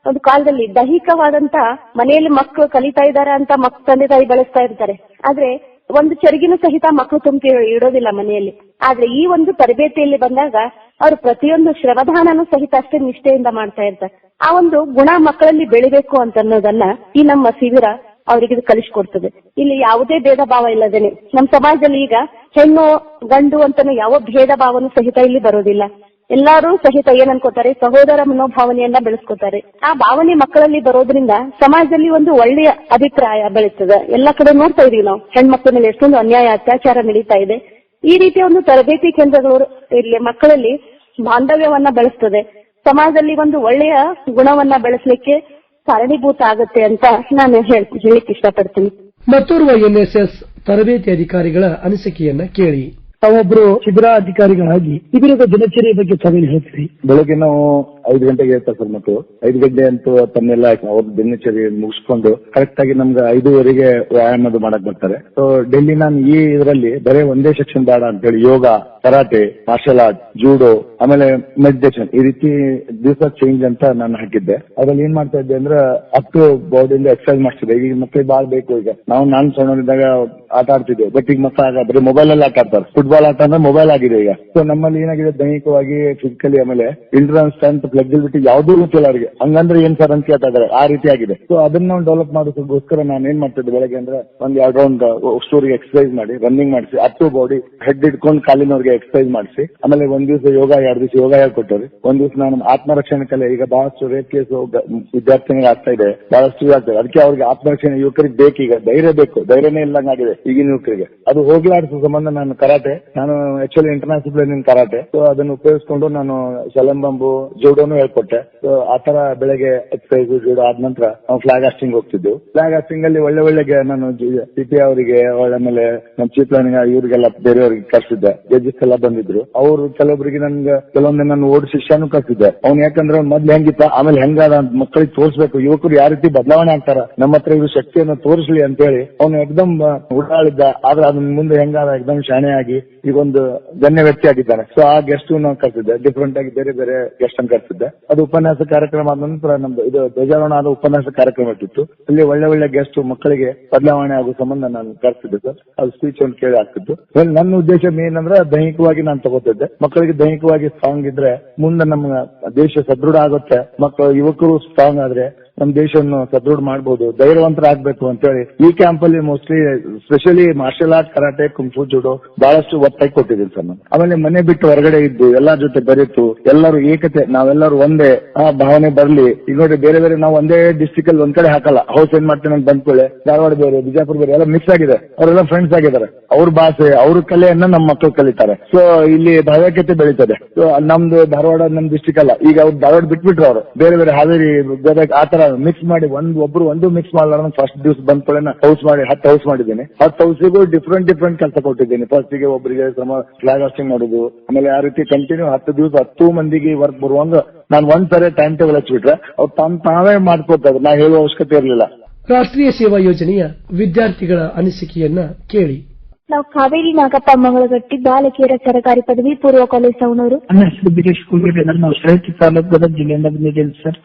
ಒಂದು ಕಾಲದಲ್ಲಿ ದೈಹಿಕವಾದಂತ ಮನೆಯಲ್ಲಿ ಮಕ್ಕಳು ಕಲಿತಾ ಇದ್ದಾರೆ ಅಂತ ತಂದೆ ತಾಯಿ ಬೆಳೆಸ್ತಾ ಇರ್ತಾರೆ. ಆದ್ರೆ ಒಂದು ಚರಿಗಿನೂ ಸಹಿತ ಮಕ್ಕಳು ತುಂಬಿ ಇಡೋದಿಲ್ಲ ಮನೆಯಲ್ಲಿ. ಆದ್ರೆ ಈ ಒಂದು ತರಬೇತಿಯಲ್ಲಿ ಬಂದಾಗ ಅವರು ಪ್ರತಿಯೊಂದು ಶ್ರಮದಾನನೂ ಸಹಿತ ಅಷ್ಟೇ ನಿಷ್ಠೆಯಿಂದ ಮಾಡ್ತಾ ಇರ್ತಾರೆ. ಆ ಒಂದು ಗುಣ ಮಕ್ಕಳಲ್ಲಿ ಬೆಳಿಬೇಕು ಅಂತ ಅನ್ನೋದನ್ನ ಈ ನಮ್ಮ ಶಿಬಿರ ಅವರಿಗೆ ಕಲಿಸ್ಕೊಡ್ತದೆ. ಇಲ್ಲಿ ಯಾವುದೇ ಭೇದ ಭಾವ ಇಲ್ಲದೇನೆ ನಮ್ಮ ಸಮಾಜದಲ್ಲಿ ಈಗ ಹೆಣ್ಣು ಗಂಡು ಅಂತಾನು ಯಾವ ಭೇದ ಭಾವನೂ ಸಹಿತ ಇಲ್ಲಿ ಬರೋದಿಲ್ಲ. ಎಲ್ಲರೂ ಸಹಿತ ಏನ್ ಅನ್ಕೋತಾರೆ, ಸಹೋದರ ಮನೋಭಾವನೆಯನ್ನ ಬೆಳೆಸ್ಕೋತಾರೆ. ಆ ಭಾವನೆ ಮಕ್ಕಳಲ್ಲಿ ಬರೋದ್ರಿಂದ ಸಮಾಜದಲ್ಲಿ ಒಂದು ಒಳ್ಳೆಯ ಅಭಿಪ್ರಾಯ ಬೆಳೀತದೆ. ಎಲ್ಲಾ ಕಡೆ ನೋಡ್ತಾ ಇದೀವಿ ನಾವು, ಹೆಣ್ಮಕ್ಳ ಮೇಲೆ ಎಷ್ಟೊಂದು ಅನ್ಯಾಯ ಅತ್ಯಾಚಾರ ನಡೀತಾ ಇದೆ. ಈ ರೀತಿಯ ಒಂದು ತರಬೇತಿ ಕೇಂದ್ರಗಳು ಇಲ್ಲಿ ಮಕ್ಕಳಲ್ಲಿ ಬಾಂಧವ್ಯವನ್ನ ಬೆಳೆಸ್ತದೆ, ಸಮಾಜದಲ್ಲಿ ಒಂದು ಒಳ್ಳೆಯ ಗುಣವನ್ನ ಬೆಳೆಸಲಿಕ್ಕೆ ಕಾರಣೀಭೂತ ಆಗುತ್ತೆ ಅಂತ ನಾನು ಹೇಳಿಕ್ ಇಷ್ಟಪಡ್ತೀನಿ. ಮತ್ತೋರ್ವ ಎನ್ಎಸ್ಎಸ್ ತರಬೇತಿ ಅಧಿಕಾರಿಗಳ ಅನಿಸಿಕೆಯನ್ನ ಕೇಳಿ. ತಾವೊಬ್ರು ಶಿಬಿರಾಧಿಕಾರಿಗಳಾಗಿ ಶಿಬಿರದ ದಿನಚರಿಯ ಬಗ್ಗೆ ತಾವೇನು ಹೇಳ್ತೀರಿ? ಬೆಳಗ್ಗೆ ನಾವು 5 ಗಂಟೆಗೆ ಇರ್ತಾರೆ ಸರ್ ಮಕ್ಕಳು. 5 ಗಂಟೆ ಅಂತೂ ತನ್ನೆಲ್ಲ ಅವ್ರ ದಿನಚರಿ ಮುಗಿಸ್ಕೊಂಡು ಕರೆಕ್ಟ್ ಆಗಿ ನಮ್ಗೆ 5:30ಗೆ ವ್ಯಾಯಾಮದ ಮಾಡಕ್ ಬರ್ತಾರೆ. ಸೊ ಡೈಲಿ ನಾನು ಈ ಇದರಲ್ಲಿ ಬರೀ ಒಂದೇ ಸೆಕ್ಷನ್ ಬೇಡ ಅಂತ ಹೇಳಿ ಯೋಗ, ಕರಾಟೆ, ಮಾರ್ಷಲ್ ಆರ್ಟ್, ಜೂಡೋ, ಆಮೇಲೆ ಮೆಡಿಟೇಷನ್ ಈ ರೀತಿ ದಿವಸ ಚೇಂಜ್ ಅಂತ ನಾನು ಹಾಕಿದ್ದೆ. ಅದ್ರಲ್ಲಿ ಏನ್ ಮಾಡ್ತಾ ಇದ್ದೆ ಅಂದ್ರೆ ಅಪ್ ಟು ಬಾಡಿಯಿಂದ ಎಕ್ಸರ್ಸೈಸ್ ಮಾಡ್ತಿದ್ದೆ. ಈಗ ಮಕ್ಕಳಿಗೆ ಬಾಳ್ ಬೇಕು. ಈಗ ನಾನು ಸಣ್ಣದಿದ್ದಾಗ ಆಟ ಆಡ್ತಿದ್ದೆ, ಬಟ್ ಈಗ ಮಕ್ಕಳ ಬರೀ ಮೊಬೈಲ್ ಅಲ್ಲಿ ಆಟ ಆಡ್ತಾರೆ. ಫುಟ್ಬಾಲ್ ಆಟ ಅಂದ್ರೆ ಮೊಬೈಲ್ ಆಗಿದೆ ಈಗ. ಸೊ ನಮ್ಮಲ್ಲಿ ಏನಾಗಿದೆ, ದೈಹಿಕವಾಗಿ, ಫಿಸಿಕಲಿ, ಆಮೇಲೆ ಇಂಟರ್ನಲ್ ಸ್ಟ್ರೆಂತ್, ಫ್ಲೆಕ್ಸಿಬಿಲಿಟಿ ಯಾವುದೂ ಗೊತ್ತಿಲ್ಲ ಅವ್ರಿಗೆ. ಹಂಗಂದ್ರೆ ಏನ್ ಸರ್ ಅಂತ ಕೇಳ್ತಾ ಇದಾರೆ, ಆ ರೀತಿ ಆಗಿದೆ. ಸೊ ಅದನ್ನ ನಾವು ಡೆವಲಪ್ ಮಾಡೋದಕ್ಕೋಸ್ಕರ ನಾನು ಏನ್ ಮಾಡ್ತಿದ್ದೆ, ಬೆಳಗ್ಗೆ ಅಂದ್ರೆ ಒಂದ್ 2 ರೌಂಡ್ ಸ್ಟೋರಿಗೆ ಎಕ್ಸರ್ಸೈಸ್ ಮಾಡಿ, ರನ್ನಿಂಗ್ ಮಾಡಿಸಿ, ಅಪ್ ಟು ಬಾಡಿ ಹೆಡ್ ಇಟ್ಕೊಂಡು ಕಾಲಿನವ್ರಿಗೆ ಎಕ್ಸರ್ಸೈಸ್ ಮಾಡಿಸಿ, ಆಮೇಲೆ ಒಂದ್ ದಿವಸ ಯೋಗ, 2 ದಿವಸ ಯೋಗ ಹೇಳ್ಕೊಟ್ಟರು. ಒಂದ್ ದಿವಸ ನಾನು ಆತ್ಮರಕ್ಷಣೆ ಕಲೆ, ಈಗ ಬಹಳಷ್ಟು ರೇಪ್ ಕೇಸ್ ವಿದ್ಯಾರ್ಥಿನಿಗೆ ಆಗ್ತಾ ಇದೆ, ಬಹಳಷ್ಟು ಆಗ್ತದೆ. ಅದಕ್ಕೆ ಅವ್ರಿಗೆ ಆತ್ಮರಕ್ಷಣೆ ಯುವಕರಿಗೆ ಬೇಕು. ಈಗ ಧೈರ್ಯ ಬೇಕು, ಧೈರ್ಯನೇ ಇಲ್ಲಂಗಾಗಿದೆ ಈಗಿನ ಯುವಕರಿಗೆ. ಅದು ಹೋಗ್ಲಾಡಿಸುವ ಸಂಬಂಧ ನಾನು ಕರಾಟೆ, ನಾನು ಆಕ್ಚುಲಿ ಇಂಟರ್ನ್ಯಾಷನಲ್ ಕರಾಟೆ, ಸೊ ಅದನ್ನು ಉಪಯೋಗಿಸಿಕೊಂಡು ನಾನು ಸಲಂಬಂಬು, ಜೂಡೋನು ಹೇಳ್ಕೊಟ್ಟೆ. ಸೊ ಆತರ ಬೆಳಗ್ಗೆ ಎಕ್ಸರ್ಸೈಸ್, ಜೂಡೋ ಆದ ನಂತರ ನಾವು ಫ್ಲಾಗ್ ಹಾಸ್ಟಿಂಗ್ ಹೋಗ್ತಿದ್ದೆವು. ಫ್ಲಾಗ್ ಹಾಸ್ಟಿಂಗ್ ಅಲ್ಲಿ ಒಳ್ಳೆ ನಾನು ಸಿಪಿ ಅವರಿಗೆ, ಆಮೇಲೆ ನಮ್ಮ ಚೀಫ್ ಲರ್ನಿಂಗ್ ಇವರಿಗೆಲ್ಲ ಬೇರೆಯವರಿಗೆ ಕರ್ಸಿದ್ದೆ. ಜಡ್ಜಸ್ ಎಲ್ಲ ಬಂದಿದ್ರು. ಅವ್ರು ಕೆಲವೊಬ್ಬರಿಗೆ ನನ್ಗೆ ಕೆಲವೊಂದು ನಾನು ಓಡ್ ಶಿಷ್ಯನೂ ಕಲ್ತಿದ್ದೆ. ಅವ್ನು ಯಾಕಂದ್ರೆ ಅವ್ನು ಮೊದ್ಲು ಹೆಂಗಿತ್ತ ಆಮೇಲೆ ಹೆಂಗಾದ ಅಂತ ಮಕ್ಕಳಿಗೆ ತೋರಿಸ್ಬೇಕು, ಯುವಕರು ಯಾವ ರೀತಿ ಬದಲಾವಣೆ ಆಗ್ತಾರ, ನಮ್ಮ ಹತ್ರ ಇವ್ರ ಶಕ್ತಿಯನ್ನು ತೋರಿಸ್ಲಿ ಅಂತ ಹೇಳಿ ಅವ್ನು ಎಕ್ದಮ್ ಉಡಾಳಿದ್ದ. ಆದ್ರೆ ಅದನ್ನ ಮುಂದೆ ಹೆಂಗಾದ ಎಕ್ದಮ್ ಶಾಣೆ ಆಗಿ ಈಗ ಒಂದು ಗಣ್ಯ ವ್ಯಕ್ತಿ ಆಗಿದ್ದಾನೆ. ಸೊ ಆ ಗೆಸ್ಟ್ ನಾವು ಕರ್ತಿದ್ದೆ, ಡಿಫ್ರೆಂಟ್ ಆಗಿ ಬೇರೆ ಬೇರೆ ಗೆಸ್ಟ್ ಅನ್ನು ಕರ್ತಿದ್ದೆ. ಅದು ಉಪನ್ಯಾಸ ಕಾರ್ಯಕ್ರಮ ಆದ ನಂತರ ನಮ್ದು ಇದು ಧ್ವಜಾರೋಹಣ ಆದ ಉಪನ್ಯಾಸ ಕಾರ್ಯಕ್ರಮ ಇಟ್ಟಿತ್ತು. ಅಲ್ಲಿ ಒಳ್ಳೆ ಗೆಸ್ಟ್ ಮಕ್ಕಳಿಗೆ ಬದಲಾವಣೆ ಆಗೋ ಸಂಬಂಧ ನಾನು ಕರ್ತಿದ್ದೆ ಸರ್. ಅದು ಸ್ಪೀಚ್ ಒಂದು ಕೇಳಿ ಆಗ್ತಿತ್ತು. ನನ್ನ ಉದ್ದೇಶ ಮೇನ್ ಅಂದ್ರೆ ದೈಹಿಕವಾಗಿ ನಾನು ತಗೋತಿದ್ದೆ. ಮಕ್ಕಳಿಗೆ ದೈಹಿಕವಾಗಿ ಸ್ಟ್ರಾಂಗ್ ಇದ್ರೆ ಮುಂದೆ ನಮ್ಮ ದೇಶ ಸದೃಢ ಆಗುತ್ತೆ. ಮಕ್ಕಳು ಯುವಕರು ಸ್ಟ್ರಾಂಗ್ ಆದ್ರೆ ನಮ್ಮ ದೇಶವನ್ನು ಸದೃಢ ಮಾಡಬಹುದು, ಧೈರ್ಯವಂತರಾಗಬೇಕು ಅಂತ ಹೇಳಿ ಈ ಕ್ಯಾಂಪ್ ಅಲ್ಲಿ mostly specially marshal art, karate, kung fu, judo ಬಹಳಷ್ಟು ಒತ್ತಾಗಿ ಕೊಟ್ಟಿದ್ದೀನಿ ಸರ್ ನಾನು. ಆಮೇಲೆ ಮನೆ ಬಿಟ್ಟು ಹೊರಗಡೆ ಇದ್ದು ಎಲ್ಲರ ಜೊತೆ ಬೆರೆತು ಎಲ್ಲರೂ ಏಕತೆ, ನಾವೆಲ್ಲರೂ ಒಂದೇ ಆ ಭಾವನೆ ಬರ್ಲಿ. ಈಗ ನೋಡಿ ಬೇರೆ ಬೇರೆ ನಾವು ಒಂದೇ ಡಿಸ್ಟ್ರಿಕ್ಟ್ ಅಲ್ಲಿ ಒಂದ್ ಕಡೆ ಹಾಕಲ್ಲ. ಹೌಸ್ ಏನ್ ಮಾಡ್ತೇನೆ ಅಂತ ಬಂದ್ಕೊಳ್ಳೆ ಧಾರವಾಡ ಬೇರೆ, ಬಿಜಾಪುರ ಬೇರೆ ಎಲ್ಲ ಮಿಕ್ಸ್ ಆಗಿದೆ. ಅವರೆಲ್ಲ ಫ್ರೆಂಡ್ಸ್ ಆಗಿದ್ದಾರೆ. ಅವ್ರ ಭಾಷೆ, ಅವ್ರ ಕಲೆಯನ್ನ ನಮ್ಮ ಮಕ್ಕಳು ಕಲಿತಾರೆ. ಸೊ ಇಲ್ಲಿ ಭಾವ್ಯಕತೆ ಬೆಳೀತದೆ. ಸೊ ನಮ್ದು ಧಾರವಾಡ ನಮ್ ಡಿಸ್ಟ್ರಿಕ್ಟ್ ಅಲ್ಲ. ಈಗ ಅವ್ರು ಧಾರವಾಡ ಬಿಟ್ಬಿಟ್ರು, ಅವರು ಬೇರೆ ಬೇರೆ ಹಾವೇರಿ ಗದಗ ಆತರ ಮಿಕ್ಸ್ ಮಾಡಿ ಒಂದು ಮಿಕ್ಸ್ ಮಾಡಲಾರ ಫಸ್ಟ್ ದಿವಸ ಬಂದ್ಕೊಳ್ಳೆ ಹೌಸ್ ಮಾಡಿ 10 ಹೌಸ್ ಮಾಡಿದ್ದೀನಿ. 10 ಹೌಸಿಗೂ ಡಿಫ್ರೆಂಟ್ ಕೆಲಸ ಕೊಟ್ಟಿದ್ದೀನಿ. ಫಸ್ಟ್ ಗೆ ಒಬ್ಬರಿಗೆ ಫ್ಲಾಗ್ ಹಾಸ್ಟಿಂಗ್ ಮಾಡೋದು, ಆಮೇಲೆ ಆ ರೀತಿ ಕಂಟಿನ್ಯೂ 10 ದಿವಸ 10 ಮಂದಿಗೆ ವರ್ಕ್ ಬರುವಂಗ ನಾನು ಒಂದ್ಸರಿ ಟೈಮ್ ಟೇಬಲ್ ಹಚ್ಚಿಬಿಟ್ರೆ ಅವ್ರು ತಾವೇ ಮಾಡ್ಕೊತಾರೆ. ನಾ ಹೇಳುವ ಅವಶ್ಯಕತೆ ಇರಲಿಲ್ಲ. ರಾಷ್ಟ್ರೀಯ ಸೇವಾ ಯೋಜನೆಯ ವಿದ್ಯಾರ್ಥಿಗಳ ಅನಿಸಿಕೆಯನ್ನ ಕೇಳಿ. ನಾವು ಕಾವೇರಿ ನಾಗಪ್ಪ ಮಂಗಳಗಟ್ಟಿ ಬಾಲಕಿಯರ ಸರ್ಕಾರಿ ಪದವಿ ಪೂರ್ವ ಕಾಲೇಜ್ ಸವಣೂರು. ನನ್ನ ಹೆಸರು ಬಿರೇಶ್ ಕುಲ್ಗೇರಿ. ನಾವು ಶ್ರೇಷ್ಠ ತಾಲೂಕು ಗದಗ ಜಿಲ್ಲೆಯಿಂದ ಬಂದಿದ್ದೇನೆ ಸರ್.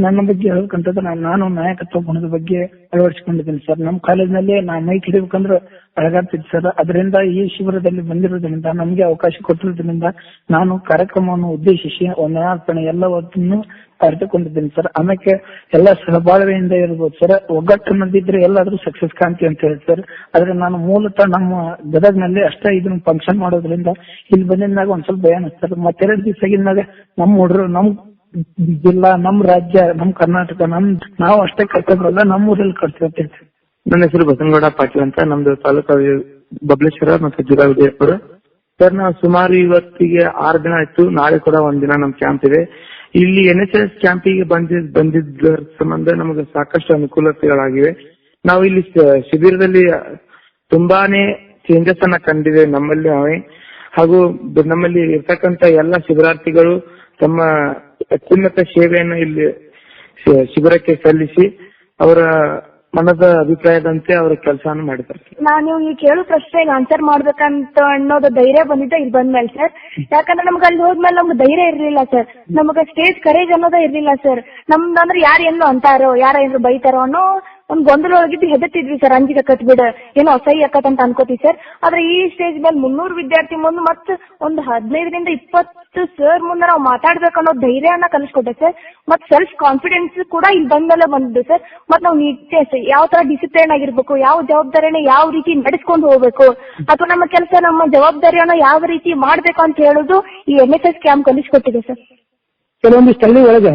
ನನ್ನ ಬಗ್ಗೆ ಹೇಳ್ಬೇಕಂತಂದ್ರೆ ನಾನು ನಾಯಕತ್ವ ಗುಣದ ಬಗ್ಗೆ ಅಳವಡಿಸಿಕೊಂಡಿದ್ದೀನಿ ಸರ್. ನಮ್ಮ ಕಾಲೇಜಿನಲ್ಲಿ ನಾ ಮೈಕ್ ಹಿಡಿಬೇಕಂದ್ರೆ ಅಳಗಾಡ್ತಿದ್ದೆ ಸರ್. ಅದರಿಂದ ಈ ಶಿಬಿರದಲ್ಲಿ ಬಂದಿರೋದ್ರಿಂದ ನಮಗೆ ಅವಕಾಶ ಕೊಟ್ಟಿರೋದ್ರಿಂದ ನಾನು ಕಾರ್ಯಕ್ರಮವನ್ನು ಉದ್ದೇಶಿಸಿ ನ್ಯಾಯಾರ್ಪಣೆ ಎಲ್ಲವನ್ನೂ ಅರಿತುಕೊಂಡಿದ್ದೀನಿ ಸರ್. ಆಮೇಲೆ ಎಲ್ಲ ಸಹಬಾಳ್ವೆಯಿಂದ ಇರ್ಬೋದು ಸರ್. ಒಗ್ಗಟ್ಟಿನಲ್ಲಿದ್ರೆ ಎಲ್ಲಾದ್ರೂ ಸಕ್ಸಸ್ ಕಾಂತಿ ಅಂತ ಹೇಳಿ ಸರ್. ಆದ್ರೆ ನಾನು ಮೂಲತಃ ನಮ್ಮ ಗದಗ್ನಲ್ಲಿ ಅಷ್ಟೇ ಇದನ್ನ ಫಂಕ್ಷನ್ ಮಾಡೋದ್ರಿಂದ ಇಲ್ಲಿ ಬಂದಿದ್ದಾಗ ಒಂದ್ ಸ್ವಲ್ಪ ಭಯ ಅನಿಸ್ತಾರೆ. ಮತ್ತೆರಡು ದಿವಸ ಆಗಿದ್ದಾಗ ನಮ್ಮ ಹುಡುಗರು ನಮ್ ಜಿಲ್ಲಾ, ನಮ್ ರಾಜ್ಯ, ನಮ್ ಕರ್ನಾಟಕ, ನಾವು ಅಷ್ಟೇ ಕರ್ತವ್ಯವಲ್ಲ ನಮ್ಮ ಊರಲ್ಲಿ ಕರ್ತವ್ಯ. ನನ್ನ ಹೆಸರು ಬಸನಗೌಡ ಪಾಟೀಲ್ ಅಂತ. ನಮ್ದು ತಾಲೂಕು ಬಬಲೇಶ್ವರ ಮತ್ತು ಜಿಲ್ಲಾ ವಿಜಯಪುರ ಸರ್. ನಾವು ಸುಮಾರು ಇವತ್ತಿಗೆ 6 ದಿನ ಆಯ್ತು. ನಾಳೆ ಕೂಡ ಒಂದಿನ ನಮ್ ಕ್ಯಾಂಪ್ ಇದೆ. ಇಲ್ಲಿ NSS ಕ್ಯಾಂಪಿಗೆ ಬಂದಿದ್ದ ಸಂಬಂಧ ನಮಗೆ ಸಾಕಷ್ಟು ಅನುಕೂಲತೆಗಳಾಗಿವೆ. ನಾವು ಇಲ್ಲಿ ಶಿಬಿರದಲ್ಲಿ ತುಂಬಾನೇ ಚೇಂಜಸ್ ಅನ್ನ ಕಂಡಿದೆ ನಮ್ಮಲ್ಲಿ ನಾವೇ. ಹಾಗೂ ನಮ್ಮಲ್ಲಿ ಇರ್ತಕ್ಕಂತ ಎಲ್ಲ ಶಿಬಿರಾರ್ಥಿಗಳು ತಮ್ಮ ಅತ್ಯುನ್ನತ ಸೇವೆಯನ್ನು ಇಲ್ಲಿ ಶಿಬಿರಕ್ಕೆ ಸಲ್ಲಿಸಿ ಅವರ ಮನದ ಅಭಿಪ್ರಾಯದಂತೆ ಅವರ ಕೆಲಸವನ್ನು ಮಾಡಿದ್ದಾರೆ. ನಾನು ಈ ಕೇಳೋ ಪ್ರಶ್ನೆಗೆ ಆನ್ಸರ್ ಮಾಡ್ಬೇಕಂತ ಅನ್ನೋದು ಧೈರ್ಯ ಬಂದಿದ್ದೆ ಇಲ್ಲಿ ಬಂದ್ಮೇಲೆ ಸರ್. ಯಾಕಂದ್ರೆ ನಮ್ಗೆ ಅಲ್ಲಿ ಹೋದ್ಮೇಲೆ ನಮ್ಗೆ ಧೈರ್ಯ ಇರ್ಲಿಲ್ಲ ಸರ್. ನಮ್ಗೆ ಸ್ಟೇಜ್ ಕರೇಜ್ ಅನ್ನೋದೇ ಇರ್ಲಿಲ್ಲ ಸರ್. ನಮ್ದಂದ್ರೆ ಯಾರು ಏನು ಅಂತಾರೋ, ಯಾರ ಏನಾದ್ರು ಬೈತಾರೋ ಅನ್ನೋ ಒಂದ್ ಗೊಂದಲ ಒಳಗಿದ್ದು ಹೆದರ್ತಿದ್ವಿ ಸರ್. ಅಂಜಿಗೆ ಕಟ್ಬಿಡ ಏನೋ ಅಸಹ್ಯ ಆಕತ್ ಅಂತ ಅನ್ಕೋತೀವಿ ಸರ್. ಆದ್ರೆ ಈ ಸ್ಟೇಜ್ ಮೇಲೆ 300 ವಿದ್ಯಾರ್ಥಿ ಮುಂದೆ ಮತ್ ಒಂದು 15ರಿಂದ 20 ಸರ್ ಮುಂದೆ ನಾವು ಮಾತಾಡ್ಬೇಕನ್ನೋ ಧೈರ್ಯನ ಕಲಿಸ್ಕೊಟ್ಟೆ ಸರ್. ಮತ್ ಸೆಲ್ಫ್ ಕಾನ್ಫಿಡೆನ್ಸ್ ಕೂಡ ಇಲ್ಲಿ ಬಂದ್ಮೇಲೆ ಬಂದಿದೆ ಸರ್. ಮತ್ ನಾವು ನೀಟ್ನೆಸ್ ಯಾವ ತರ ಡಿಸಿಪ್ಲಿನ್ ಆಗಿರ್ಬೇಕು, ಯಾವ ಜವಾಬ್ದಾರಿನ ಯಾವ ರೀತಿ ನಡೆಸ್ಕೊಂಡು ಹೋಗ್ಬೇಕು, ಅಥವಾ ನಮ್ಮ ಕೆಲಸ ನಮ್ಮ ಜವಾಬ್ದಾರಿಯನ್ನ ಯಾವ ರೀತಿ ಮಾಡ್ಬೇಕು ಅಂತ ಹೇಳೋದು ಈ NSS ಕ್ಯಾಂಪ್ ಕಲಿಸ್ಕೊಟ್ಟಿದೆ ಸರ್. ಕೆಲವೊಂದಿಷ್ಟು ಹಳ್ಳಿ ಒಳಗೆ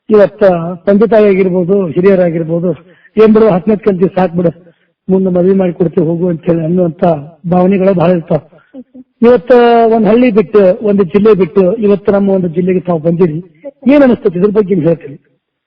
ಇವತ್ತ ತಂದೆ ತಾಯಿ ಆಗಿರ್ಬೋದು, ಹಿರಿಯರಾಗಿರ್ಬೋದು, ಏನ್ ಬಿಡು 10ನೇ ಕಲ್ತಿ ಸಾಕ್ಬಿಡ, ಮುಂದೆ ಮದುವೆ ಮಾಡಿ ಕೊಡ್ತೀವಿ ಹೋಗು ಅಂತ ಹೇಳಿ ಅನ್ನುವಂತ ಭಾವನೆಗಳು ಬಹಳ ಇರ್ತಾವ. ಇವತ್ತ ಒಂದ್ ಹಳ್ಳಿ ಬಿಟ್ಟು, ಒಂದು ಜಿಲ್ಲೆ ಬಿಟ್ಟು ಇವತ್ತು ನಮ್ಮ ಒಂದು ಜಿಲ್ಲೆಗೆ ತಾವು ಬಂದಿರಿ, ಏನ್ ಅನಿಸ್ತದೆ ಇದ್ರ ಬಗ್ಗೆ ಹೇಳ್ತೀವಿ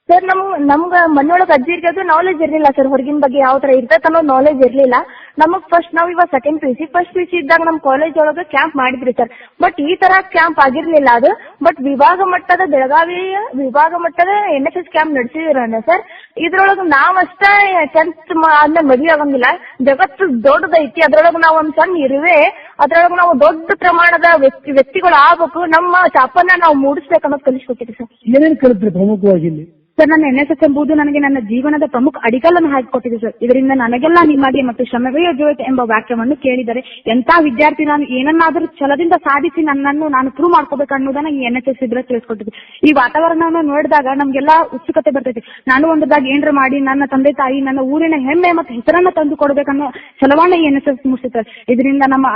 ಸರ್? ನಮ್ಗ ಮನೆಯೊಳಗೆ ಅಜ್ಜಿಗೆ ಅದು ನಾಲೆಜ್ ಇರ್ಲಿಲ್ಲ ಸರ್. ಹೊರಗಿನ ಬಗ್ಗೆ ಯಾವ ತರ ಇರ್ತೈತೆ ಅನ್ನೋ ನಾಲೆಜ್ ಇರ್ಲಿಲ್ಲ ನಮಗ್. ಫಸ್ಟ್ ನಾವ್ ಇವಾಗ ಸೆಕೆಂಡ್ PUC, ಫಸ್ಟ್ PUC ಇದ್ದಾಗ ನಮ್ ಕಾಲೇಜ್ ಒಳಗೆ ಕ್ಯಾಂಪ್ ಮಾಡಿದ್ರಿ ಸರ್. ಬಟ್ ಈ ತರ ಕ್ಯಾಂಪ್ ಆಗಿರ್ಲಿಲ್ಲ ಅದು. ಬಟ್ ವಿಭಾಗ ಮಟ್ಟದ ಬೆಳಗಾವಿ ವಿಭಾಗ ಮಟ್ಟದ NSS ಕ್ಯಾಂಪ್ ನಡೆಸಿದ್ರಣ್ಣ ಸರ್. ಇದ್ರೊಳಗ ನಾವಷ್ಟೇ 10th ಆದ್ಮೇಲೆ ಮದ್ವೆ ಆಗಂಗಿಲ್ಲ. ಜಗತ್ತು ದೊಡ್ಡದೈತಿ. ಅದ್ರೊಳಗ ನಾವ್ ಒಂದ್ ಸಣ್ಣ ಇರುವೆ, ಅದ್ರೊಳಗ ನಾವು ದೊಡ್ಡ ಪ್ರಮಾಣದ ವ್ಯಕ್ತಿಗಳು ಆಗ್ಬೇಕು, ನಮ್ಮ ಚಾಪನ್ನ ನಾವು ಮೂಡಿಸ್ಬೇಕು ಅನ್ನೋದು ಕಲಿಸ್ಕೊಟ್ಟಿರಿ ಸರ್. ಏನೇನು ಕಲಿತ್ರಿ ಪ್ರಮುಖವಾಗಿ ಇಲ್ಲಿ? ಸರ್, ನನ್ನ NSS ಎಂಬುದು ನನಗೆ ನನ್ನ ಜೀವನದ ಪ್ರಮುಖ ಅಡಿಗಲ್ಲನ್ನು ಹಾಕಿಕೊಟ್ಟಿದೆ ಸರ್. ಇದರಿಂದ ನನಗೆಲ್ಲ ನಿಮಗೆ ಮತ್ತು ಶ್ರಮವೇ ಜೊತೆ ಎಂಬ ವಾಕ್ಯವನ್ನು ಕೇಳಿದರೆ ಎಂತ ವಿದ್ಯಾರ್ಥಿ ನಾನು ಏನನ್ನಾದರೂ ಛಲದಿಂದ ಸಾಧಿಸಿ ನನ್ನನ್ನು ನಾನು ಪ್ರೂವ್ ಮಾಡ್ಕೋಬೇಕು ಅನ್ನೋದನ್ನ ಈ NSS ಶಿಬಿರ ತಿಳಿಸ್ಕೊಟ್ಟಿದೆ. ಈ ವಾತಾವರಣವನ್ನು ನೋಡಿದಾಗ ನಮ್ಗೆಲ್ಲಾ ಉತ್ಸುಕತೆ ಬರ್ತೈತಿ. ನಾನು ಒಂದಾಗ ಏನ್ರ ಮಾಡಿ ನನ್ನ ತಂದೆ ತಾಯಿ ನನ್ನ ಊರಿನ ಹೆಮ್ಮೆ ಮತ್ತು ಹೆಸರನ್ನ ತಂದು ಕೊಡ್ಬೇಕನ್ನೋ ಛಲವಾಣ ಈ NSS ಮೂಡಿಸುತ್ತೆ. ಇದರಿಂದ ನಮ್ಮ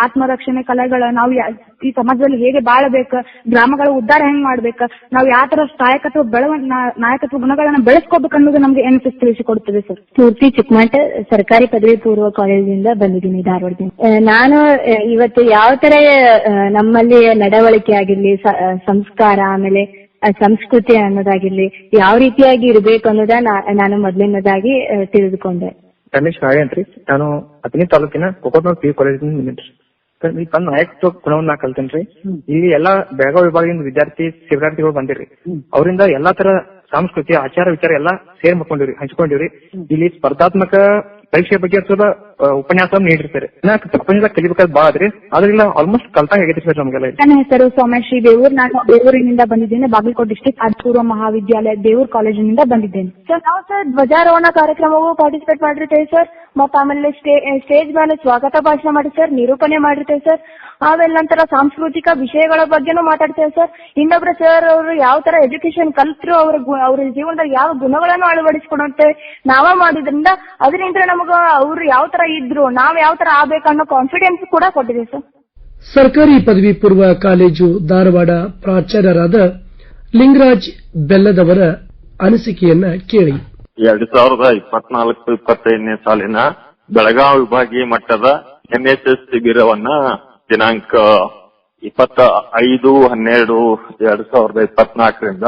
ಆತ್ಮರಕ್ಷಣೆ ಕಲೆಗಳ ನಾವು ಈ ಸಮಾಜದಲ್ಲಿ ಹೇಗೆ ಬಾಳಬೇಕು, ಗ್ರಾಮಗಳ ಉದ್ಧಾರ ಹೆಂಗ್ ಮಾಡ್ಬೇಕು, ನಾವು ಯಾವ ತರ ನಾಯಕತ್ವ ಗುಣಗಳನ್ನ ಬೆಳೆಸ್ಕೋಬೇಕು ಅನ್ನೋದು ನಮ್ಗೆ NSS ತಿಳಿಸಿಕೊಡುತ್ತದೆ ಸರ್. ಸ್ಫೂರ್ತಿ ಚಿಕ್ಕಮಠ ಸರ್ಕಾರಿ ಪದವಿ ಪೂರ್ವ ಕಾಲೇಜಿನಿಂದ ಬಂದಿದ್ದೀನಿ, ಧಾರವಾಡದಿಂದ. ನಾನು ಇವತ್ತು ಯಾವ ತರ ನಮ್ಮಲ್ಲಿ ನಡವಳಿಕೆ ಆಗಿರ್ಲಿ, ಸಂಸ್ಕಾರ, ಆಮೇಲೆ ಸಂಸ್ಕೃತಿ ಅನ್ನೋದಾಗಿರ್ಲಿ ಯಾವ ರೀತಿಯಾಗಿ ಇರಬೇಕು ಅನ್ನೋದನ್ನ ನಾನು ಮೊದಲನೇದಾಗಿ ತಿಳಿದುಕೊಂಡೆ. ರಮೇಶ್ ನಾಳೆ ಅಂತ್ರಿ. ನಾನು 15 ತಾಲೂಕಿನ ಕೊಕೋಟ್ನೂರ್ PU ಕಾಲೇಜಿನಿಂದ ಬಂದಿದ್ರಿ. ಈ ತನ್ನ ನಾಯಕತ್ವ ಗುಣವನ್ನ ಕಲ್ತೇನ್ರಿ. ಇಲ್ಲಿ ಎಲ್ಲಾ ಬೆಳಗಾವಿ ವಿಭಾಗದಿಂದ ಶಿಬಿರಾರ್ಥಿಗಳು ಬಂದಿರಿ. ಅವರಿಂದ ಎಲ್ಲಾ ತರ ಸಂಸ್ಕೃತಿ ಆಚಾರ ವಿಚಾರ ಎಲ್ಲಾ ಸೇರ್ ಹಂಚ್ಕೊಂಡಿವ್ರಿ. ಇಲ್ಲಿ ಸ್ಪರ್ಧಾತ್ಮಕ ಪರೀಕ್ಷೆ ಬಗ್ಗೆ ಸ್ವಲ್ಪ ಉಪನ್ಯಾಸ ನೀಡಿರ್ತಾರೆ. ಪ್ರಪಂಚದಾಗ ಕಲಿಬೇಕಾದ್ ಬಾಳ ಆದ್ರಿ, ಆದ್ರಿಂದ ಆಲ್ಮೋಸ್ಟ್ ಕಲ್ತಂಗ ಆಗೈತಿ ಸರ್ ನಮ್ಗೆಲ್ಲ. ನನ್ನ ಹೆಸರು ಸೋಮೇಶ್ರೀ ಬೇವೂರ್. ನಾನು ಬೇವೂರಿನಿಂದ ಬಂದಿದ್ದೇನೆ. ಬಾಗಲಕೋಟೆ ಡಿಸ್ಟ್ರಿಕ್ಟ್ ಪೂರ್ವ ಮಹಾವಿದ್ಯಾಲಯ ಬೇವೂರ್ ಕಾಲೇಜಿನಿಂದ ಬಂದಿದ್ದೇನೆ ಸರ್. ನಾವು ಸರ್ ಧ್ವಜಾರೋಹಣ ಕಾರ್ಯಕ್ರಮವೂ ಪಾರ್ಟಿಸಿಪೇಟ್ ಮಾಡಿರ್ತೇವೆ ಸರ್. ಮತ್ತ ಆಮೇಲೆ ಸ್ಟೇಜ್ ಮೇಲೆ ಸ್ವಾಗತ ಭಾಷಣ ಮಾಡಿ ಸರ್, ನಿರೂಪಣೆ ಮಾಡಿರ್ತೇವೆ ಸರ್. ಆಮೇಲೆ ನಂತರ ಸಾಂಸ್ಕೃತಿಕ ವಿಷಯಗಳ ಬಗ್ಗೆನೂ ಮಾತಾಡ್ತೇವೆ ಸರ್. ಇನ್ನೊಬ್ರು ಸರ್ ಅವರು ಯಾವ ತರ ಎಜುಕೇಶನ್ ಕಲ್ತ್ರು ಅವ್ರ ಜೀವನದಲ್ಲಿ ಯಾವ ಗುಣಗಳನ್ನು ಅಳವಡಿಸಿಕೊಡುತ್ತೆ ನಾವ ಮಾಡಿದ್ರಿಂದ ಅದರಿಂದ ನಮಗ ಅವ್ರು ಯಾವ ತರ ಇದ್ರು ನಾವ್ ಯಾವ ತರ ಆಗ್ಬೇಕನ್ನೋ ಕಾನ್ಫಿಡೆನ್ಸ್ ಕೂಡ ಕೊಟ್ಟಿದೆ ಸರ್. ಸರ್ಕಾರಿ ಪದವಿ ಪೂರ್ವ ಕಾಲೇಜು ಧಾರವಾಡ ಪ್ರಾಚಾರ್ಯರಾದ ಲಿಂಗರಾಜ್ ಬೆಲ್ಲದವರ ಅನಿಸಿಕೆಯನ್ನ ಕೇಳಿ. 2024-25ನೇ ಸಾಲಿನ ಬೆಳಗಾವಿ ವಿಭಾಗೀಯ ಮಟ್ಟದ NSS ಶಿಬಿರವನ್ನ ದಿನಾಂಕ 25/12/2024ರಿಂದ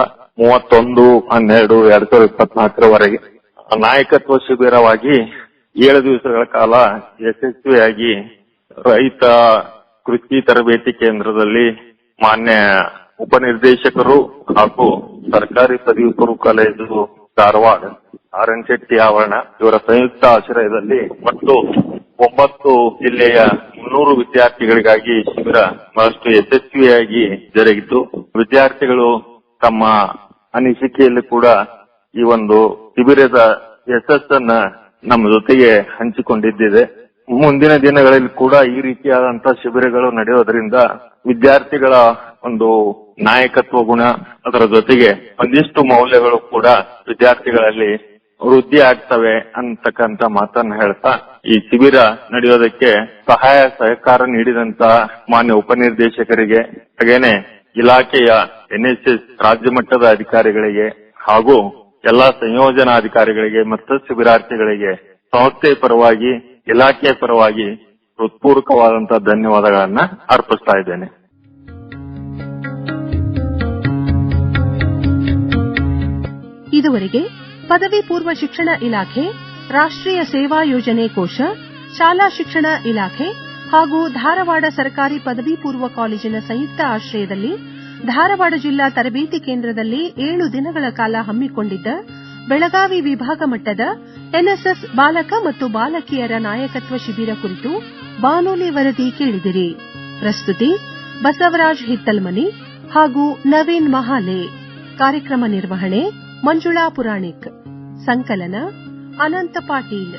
31/12/2024 ನಾಯಕತ್ವ ಶಿಬಿರವಾಗಿ 7 ದಿವಸಗಳ ಕಾಲ ಯಶಸ್ವಿಯಾಗಿ ರೈತ ಕೃಷಿ ತರಬೇತಿ ಕೇಂದ್ರದಲ್ಲಿ ಮಾನ್ಯ ಉಪನಿರ್ದೇಶಕರು ಹಾಗೂ ಸರ್ಕಾರಿ ಪದವಿ ಪೂರ್ವ ಕಾಲೇಜು ಧಾರವಾಡ RN ಶೆಟ್ಟಿ ಆವರಣ ಇವರ ಸಂಯುಕ್ತ ಆಶ್ರಯದಲ್ಲಿ ಮತ್ತು 9 ಜಿಲ್ಲೆಯ 300 ವಿದ್ಯಾರ್ಥಿಗಳಿಗಾಗಿ ಶಿಬಿರ ಬಹಳಷ್ಟು ಯಶಸ್ವಿಯಾಗಿ ಜರುಗಿತು. ವಿದ್ಯಾರ್ಥಿಗಳು ತಮ್ಮ ಅನಿಸಿಕೆಯಲ್ಲಿ ಕೂಡ ಈ ಒಂದು ಶಿಬಿರದ ಯಶಸ್ಸನ್ನ ನಮ್ಮ ಜೊತೆಗೆ ಹಂಚಿಕೊಂಡಿದ್ದಿದೆ. ಮುಂದಿನ ದಿನಗಳಲ್ಲಿ ಕೂಡ ಈ ರೀತಿಯಾದಂತಹ ಶಿಬಿರಗಳು ನಡೆಯೋದ್ರಿಂದ ವಿದ್ಯಾರ್ಥಿಗಳ ಒಂದು ನಾಯಕತ್ವ ಗುಣ ಅದರ ಜೊತೆಗೆ ಒಂದಿಷ್ಟು ಮೌಲ್ಯಗಳು ಕೂಡ ವಿದ್ಯಾರ್ಥಿಗಳಲ್ಲಿ ವೃದ್ಧಿ ಆಗ್ತವೆ ಅಂತಕ್ಕಂತ ಮಾತನ್ನ ಹೇಳ್ತಾ ಈ ಶಿಬಿರ ನಡೆಯೋದಕ್ಕೆ ಸಹಾಯ ಸಹಕಾರ ನೀಡಿದಂತ ಮಾನ್ಯ ಉಪನಿರ್ದೇಶಕರಿಗೆ ಹಾಗೇನೆ ಇಲಾಖೆಯ NSS ರಾಜ್ಯ ಮಟ್ಟದ ಅಧಿಕಾರಿಗಳಿಗೆ ಹಾಗೂ ಎಲ್ಲಾ ಸಂಯೋಜನಾಧಿಕಾರಿಗಳಿಗೆ ಮತ್ತು ಶಿಬಿರಾರ್ಥಿಗಳಿಗೆ ಸಂಸ್ಥೆ ಪರವಾಗಿ ಇಲಾಖೆಯ ಪರವಾಗಿ ಹೃತ್ಪೂರ್ವಕವಾದಂತಹ ಧನ್ಯವಾದಗಳನ್ನ ಅರ್ಪಿಸ್ತಾ ಇದ್ದೇನೆ. ಇದುವರೆಗೆ ಪದವಿ ಪೂರ್ವ ಶಿಕ್ಷಣ ಇಲಾಖೆ, ರಾಷ್ಟ್ರೀಯ ಸೇವಾ ಯೋಜನೆ ಕೋಶ, ಶಾಲಾ ಶಿಕ್ಷಣ ಇಲಾಖೆ ಹಾಗೂ ಧಾರವಾಡ ಸರ್ಕಾರಿ ಪದವಿ ಪೂರ್ವ ಕಾಲೇಜಿನ ಸಂಯುಕ್ತ ಆಶ್ರಯದಲ್ಲಿ ಧಾರವಾಡ ಜಿಲ್ಲಾ ತರಬೇತಿ ಕೇಂದ್ರದಲ್ಲಿ 7 ದಿನಗಳ ಕಾಲ ಹಮ್ಮಿಕೊಂಡಿದ್ದ ಬೆಳಗಾವಿ ವಿಭಾಗ ಮಟ್ಟದ NSS ಬಾಲಕ ಮತ್ತು ಬಾಲಕಿಯರ ನಾಯಕತ್ವ ಶಿಬಿರ ಕುರಿತು ಬಾನುಲಿ ವರದಿ ಕೇಳಿದಿರಿ. ಪ್ರಸ್ತುತಿ ಬಸವರಾಜ್ ಹಿತ್ತಲ್ಮನಿ ಹಾಗೂ ನವೀನ್ ಮಹಾಲೆ. ಕಾರ್ಯಕ್ರಮ ನಿರ್ವಹಣೆ ಮಂಜುಳಾ ಪುರಾಣಿಕ್. ಸಂಕಲನ ಅನಂತ ಪಾಟೀಲ್.